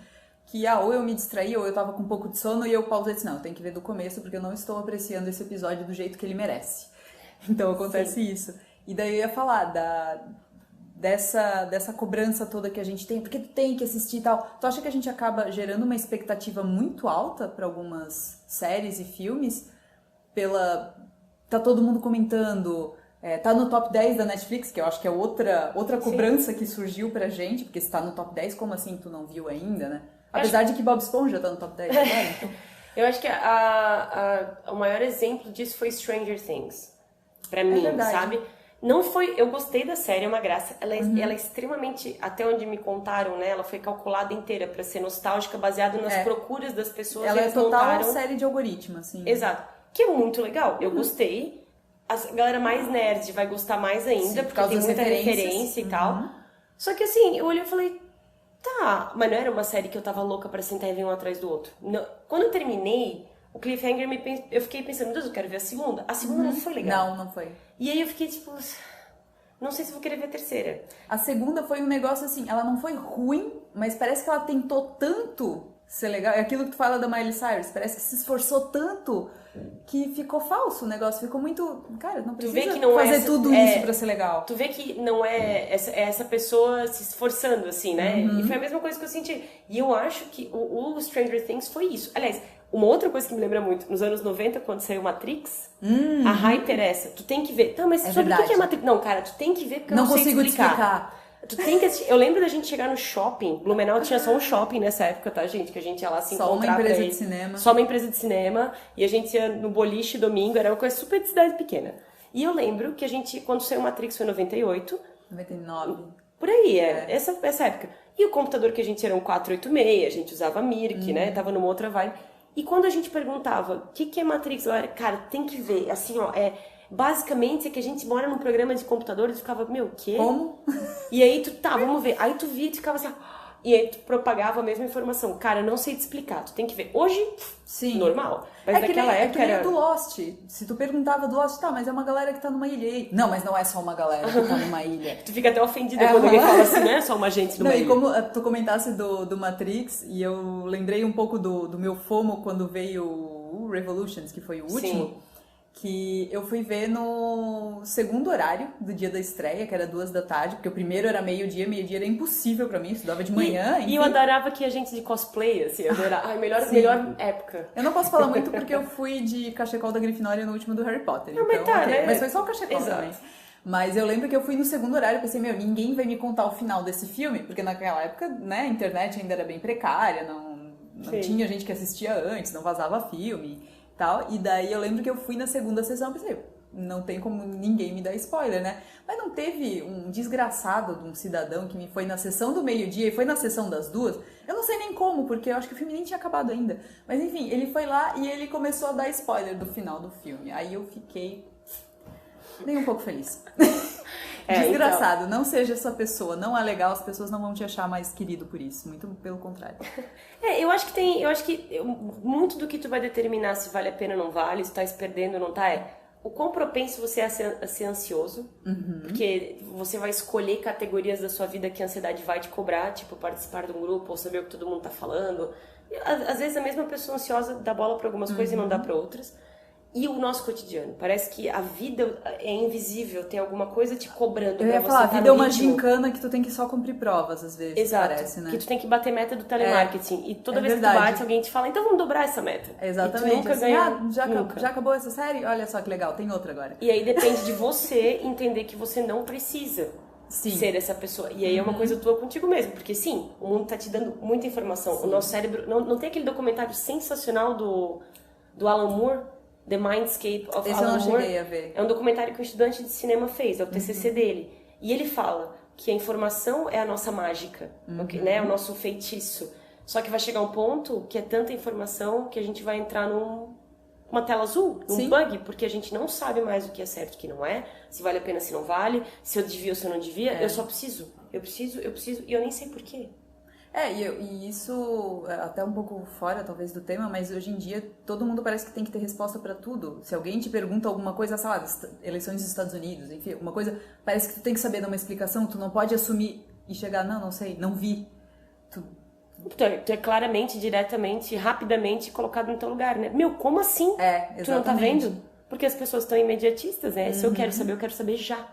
que ou eu me distraí, ou eu tava com um pouco de sono, e eu pausei e disse, não, eu tenho que ver do começo, porque eu não estou apreciando esse episódio do jeito que ele merece. Então acontece isso. E daí eu ia falar dessa cobrança toda que a gente tem, porque tu tem que assistir e tal. Tu acha que a gente acaba gerando uma expectativa muito alta para algumas séries e filmes tá todo mundo comentando, tá no top 10 da Netflix, que eu acho que é outra cobrança que surgiu pra gente, porque se tá no top 10, como assim tu não viu ainda, né? Apesar de que Bob Esponja tá no top 10 agora, então... Eu acho que o maior exemplo disso foi Stranger Things. Pra mim, sabe? Não foi... Eu gostei da série, é uma graça. Ela é extremamente... Até onde me contaram, né? Ela foi calculada inteira pra ser nostálgica, baseada nas procuras das pessoas. Ela é total série de algoritmo, assim. Exato. Que é muito legal. Eu gostei. A galera mais nerd vai gostar mais ainda, porque tem muita referência e tal. Só que assim, eu olhei e falei... Tá, mas não era uma série que eu tava louca pra sentar e ver um atrás do outro. Não, quando eu terminei... O cliffhanger, eu fiquei pensando, meu Deus, eu quero ver a segunda. A segunda não foi legal. Não foi. E aí eu fiquei tipo, não sei se vou querer ver a terceira. A segunda foi um negócio assim, ela não foi ruim, mas parece que ela tentou tanto ser legal. É aquilo que tu fala da Miley Cyrus, parece que se esforçou tanto que ficou falso o negócio. Ficou muito... Cara, não precisa fazer tudo isso pra ser legal. Tu vê que não é essa pessoa se esforçando, assim, né? E foi a mesma coisa que eu senti. E eu acho que o Stranger Things foi isso. Aliás... Uma outra coisa que me lembra muito, nos anos 90, quando saiu Matrix, a hype era essa. Tu tem que ver. Tá, mas sobre o que é Matrix? Não, cara, tu tem que ver porque eu não sei consigo explicar. Tu tem que assistir. Eu lembro da gente chegar no shopping. Blumenau tinha só um shopping nessa época, tá, gente? Que a gente ia lá se encontrar. Só uma empresa de cinema. Só uma empresa de cinema. E a gente ia no boliche domingo. Era uma coisa super de cidade pequena. E eu lembro que a gente, quando saiu Matrix, foi em 98. 99. Por aí, essa época. E o computador que a gente era um 486, a gente usava Mirk, né? Tava numa outra vibe. E quando a gente perguntava o que é Matrix, eu era, cara, tem que ver, assim, ó, basicamente é que a gente mora num programa de computador e tu ficava, meu, o quê? Como? E aí tu, vamos ver. Aí tu via e tu ficava assim, e aí tu propagava a mesma informação. Cara, eu não sei te explicar, tu tem que ver. Hoje, sim, normal. Mas naquela época era... do Lost. Se tu perguntava do Lost, tá, mas é uma galera que tá numa ilha. Não, mas não é só uma galera que tá numa ilha. Tu fica até ofendida quando alguém fala assim, não é só uma gente numa ilha. E como tu comentasse do Matrix, e eu lembrei um pouco do meu FOMO quando veio o Revolutions, que foi o último. Sim. Que eu fui ver no segundo horário do dia da estreia, que era 2 da tarde, porque o primeiro era meio-dia era impossível pra mim, eu estudava de manhã. E eu adorava que a gente de cosplay, assim, eu adorava. Ai, melhor época. Eu não posso falar muito porque eu fui de cachecol da Grifinória no último do Harry Potter. Não, então, tá, né? Mas foi só o cachecol também. Mas eu lembro que eu fui no segundo horário e pensei, meu, ninguém vai me contar o final desse filme, porque naquela época, né, a internet ainda era bem precária, não tinha gente que assistia antes, não vazava filme. Tal, e daí eu lembro que eu fui na segunda sessão e pensei, não tem como ninguém me dar spoiler, né? Mas não teve um desgraçado de um cidadão que me foi na sessão do meio-dia e foi na sessão das 2? Eu não sei nem como, porque eu acho que o filme nem tinha acabado ainda. Mas enfim, ele foi lá e ele começou a dar spoiler do final do filme. Aí eu fiquei nem um pouco feliz. Desgraçado, então... não seja essa pessoa, não é legal, as pessoas não vão te achar mais querido por isso, muito pelo contrário. Eu acho que muito do que tu vai determinar se vale a pena ou não vale, se tá se perdendo ou não tá, o quão propenso você é a ser ansioso, porque você vai escolher categorias da sua vida que a ansiedade vai te cobrar, tipo participar de um grupo ou saber o que todo mundo tá falando. Às vezes a mesma pessoa ansiosa dá bola pra algumas coisas e não dá pra outras. E o nosso cotidiano. Parece que a vida é invisível, tem alguma coisa te cobrando. Eu ia falar, a vida é uma gincana que tu tem que só cumprir provas, às vezes. Exato, parece, né? Que tu tem que bater meta do telemarketing. E toda vez verdade. Que tu bate, alguém te fala, então vamos dobrar essa meta. Exatamente. E tu nunca ganha. Já acabou essa série? Olha só que legal, tem outra agora. E aí depende de você entender que você não precisa ser essa pessoa. E aí é uma coisa tua contigo mesmo. Porque sim, o mundo tá te dando muita informação. Sim. O nosso cérebro... Não tem aquele documentário sensacional do Alan Moore? The Mindscape of Esse Alan eu não Moore. cheguei a ver. É um documentário que um estudante de cinema fez, é o TCC dele. E ele fala que a informação é a nossa mágica, né? É o nosso feitiço. Só que vai chegar um ponto que é tanta informação que a gente vai entrar uma tela azul, um Sim. bug, porque a gente não sabe mais o que é certo e o que não é, se vale a pena, se não vale, se eu devia ou se eu não devia. Eu só preciso, e eu nem sei por quê. E isso, até um pouco fora, talvez, do tema, mas hoje em dia todo mundo parece que tem que ter resposta pra tudo. Se alguém te pergunta alguma coisa, sei lá, eleições dos Estados Unidos, enfim, alguma coisa, parece que tu tem que saber dar uma explicação, tu não pode assumir e chegar, não sei, não vi. Tu Tu é claramente, diretamente, rapidamente colocado no teu lugar, né? Meu, como assim? exatamente. Tu não tá vendo? Porque as pessoas estão imediatistas, né? Se eu quero saber já.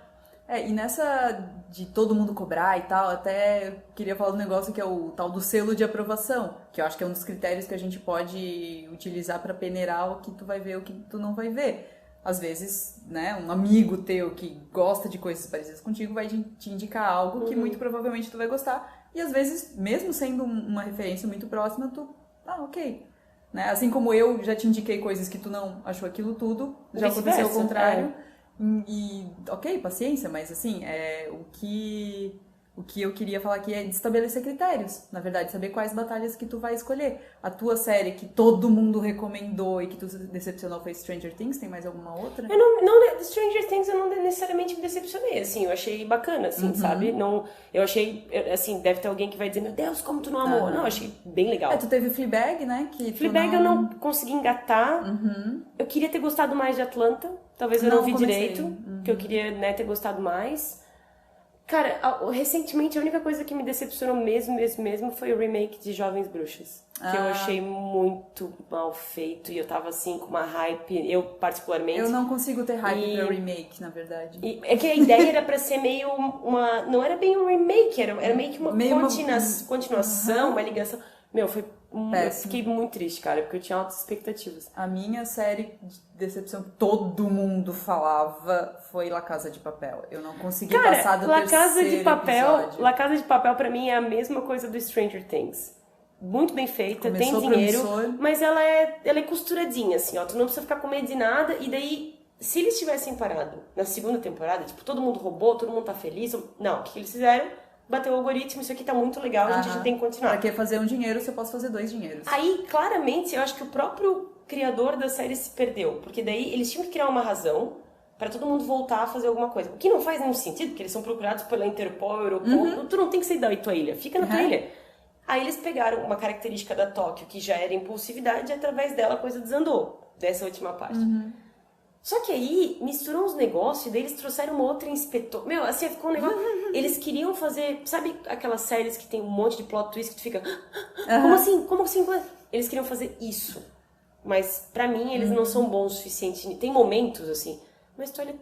E nessa de todo mundo cobrar e tal, até eu queria falar do negócio que é o tal do selo de aprovação, que eu acho que é um dos critérios que a gente pode utilizar pra peneirar o que tu vai ver e o que tu não vai ver. Às vezes, né, um amigo teu que gosta de coisas parecidas contigo vai te indicar algo que muito provavelmente tu vai gostar. E às vezes, mesmo sendo uma referência muito próxima, ok. Né? Assim como eu já te indiquei coisas que tu não achou aquilo tudo, já aconteceu ao contrário. Ok, paciência, mas assim, o que eu queria falar aqui é de estabelecer critérios. Na verdade, saber quais batalhas que tu vai escolher. A tua série que todo mundo recomendou e que tu se decepcionou foi Stranger Things, tem mais alguma outra? Stranger Things eu não necessariamente me decepcionei, assim, eu achei bacana, assim, sabe? Não, eu achei, assim, deve ter alguém que vai dizer, meu Deus, como tu não amou? Não, eu achei bem legal. Tu teve Fleabag, né? Fleabag eu não consegui engatar. Eu queria ter gostado mais de Atlanta, talvez eu não vi direito, que eu queria, né, ter gostado mais. Cara, recentemente a única coisa que me decepcionou mesmo foi o remake de Jovens Bruxas. Que eu achei muito mal feito e eu tava assim com uma hype, eu particularmente. Eu não consigo ter hype pra remake, na verdade. É que a ideia era pra ser meio uma... Não era bem um remake, era meio que uma continuação, uma ligação. Meu, eu fiquei muito triste, cara, porque eu tinha altas expectativas. A minha série de decepção que todo mundo falava foi La Casa de Papel. Eu não consegui passar do terceiro episódio. La Casa de Papel pra mim é a mesma coisa do Stranger Things. Muito bem feita, Começou tem dinheiro, promissor. mas ela é costuradinha, assim, ó. Tu não precisa ficar com medo de nada, e daí, se eles tivessem parado na segunda temporada, tipo, todo mundo roubou, todo mundo tá feliz, não, o que eles fizeram? Bateu o algoritmo, isso aqui tá muito legal, a gente tem que continuar. Pra que fazer um dinheiro se eu posso fazer 2 dinheiros? Aí, claramente, eu acho que o próprio criador da série se perdeu, porque daí eles tinham que criar uma razão pra todo mundo voltar a fazer alguma coisa. O que não faz nenhum sentido, porque eles são procurados pela Interpol, Europol, tu não tem que sair da tua ilha, fica na tua ilha. Aí eles pegaram uma característica da Tóquio, que já era impulsividade, e através dela a coisa desandou, dessa última parte. Só que aí, misturou os negócios, e daí eles trouxeram uma outra inspetora. Meu, assim, ficou um negócio... Eles queriam fazer... Sabe aquelas séries que tem um monte de plot twist que tu fica... Como assim? Como assim? Eles queriam fazer isso. Mas, pra mim, eles não são bons o suficiente. Tem momentos, assim... Mas tu olha...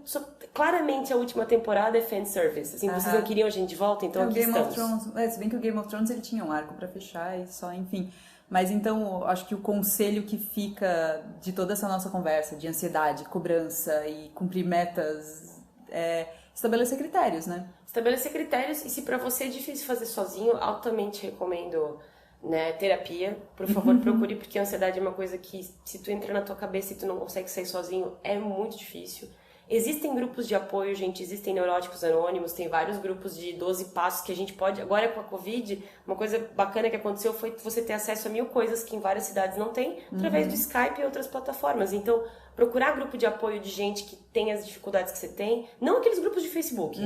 Claramente, a última temporada é fanservice. Assim, vocês não queriam a gente de volta, então aqui Game estamos. of Thrones, se bem que o Game of Thrones ele tinha um arco pra fechar e só, enfim... Mas então, acho que o conselho que fica de toda essa nossa conversa, de ansiedade, cobrança e cumprir metas, é estabelecer critérios, né? Estabelecer critérios, e se pra você é difícil fazer sozinho, altamente recomendo, né, terapia. Por favor, procure, porque a ansiedade é uma coisa que, se tu entra na tua cabeça e tu não consegue sair sozinho, é muito difícil. Existem grupos de apoio, gente, existem neuróticos anônimos, tem vários grupos de 12 passos que a gente pode... Agora com a Covid, uma coisa bacana que aconteceu foi você ter acesso a 1000 coisas que em várias cidades não tem, através do Skype e outras plataformas. Então, procurar grupo de apoio de gente que tem as dificuldades que você tem, não aqueles grupos de Facebook,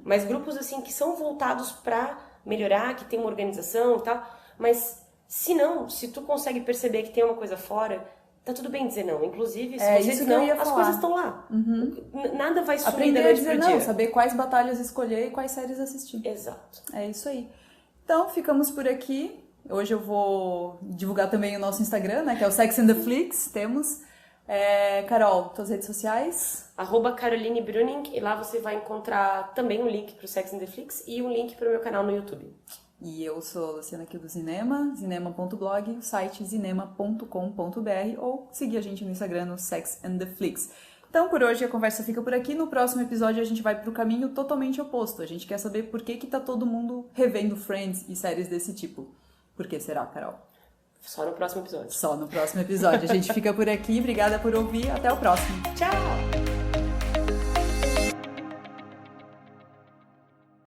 mas grupos assim que são voltados pra melhorar, que tem uma organização e tal. Mas, se não, se tu consegue perceber que tem uma coisa fora... Tá tudo bem dizer não. Inclusive, se você dizer não, as coisas estão lá. Nada vai sumir Aprender da noite a dizer pro dia. não, saber quais batalhas escolher e quais séries assistir. Exato. É isso aí. Então, ficamos por aqui. Hoje eu vou divulgar também o nosso Instagram, né? Que é o Sex and the Flix. Temos. Carol, tuas redes sociais? @Caroline Bruning. E lá você vai encontrar também um link pro Sex and the Flix e um link pro meu canal no YouTube. E eu sou a Luciana aqui do Zinema, zinema.blog, o site zinema.com.br, ou seguir a gente no Instagram, no Sex and the Flix. Então, por hoje a conversa fica por aqui. No próximo episódio a gente vai pro caminho totalmente oposto. A gente quer saber por que tá todo mundo revendo Friends e séries desse tipo. Por que será, Carol? Só no próximo episódio. Só no próximo episódio. A gente fica por aqui. Obrigada por ouvir. Até o próximo. Tchau!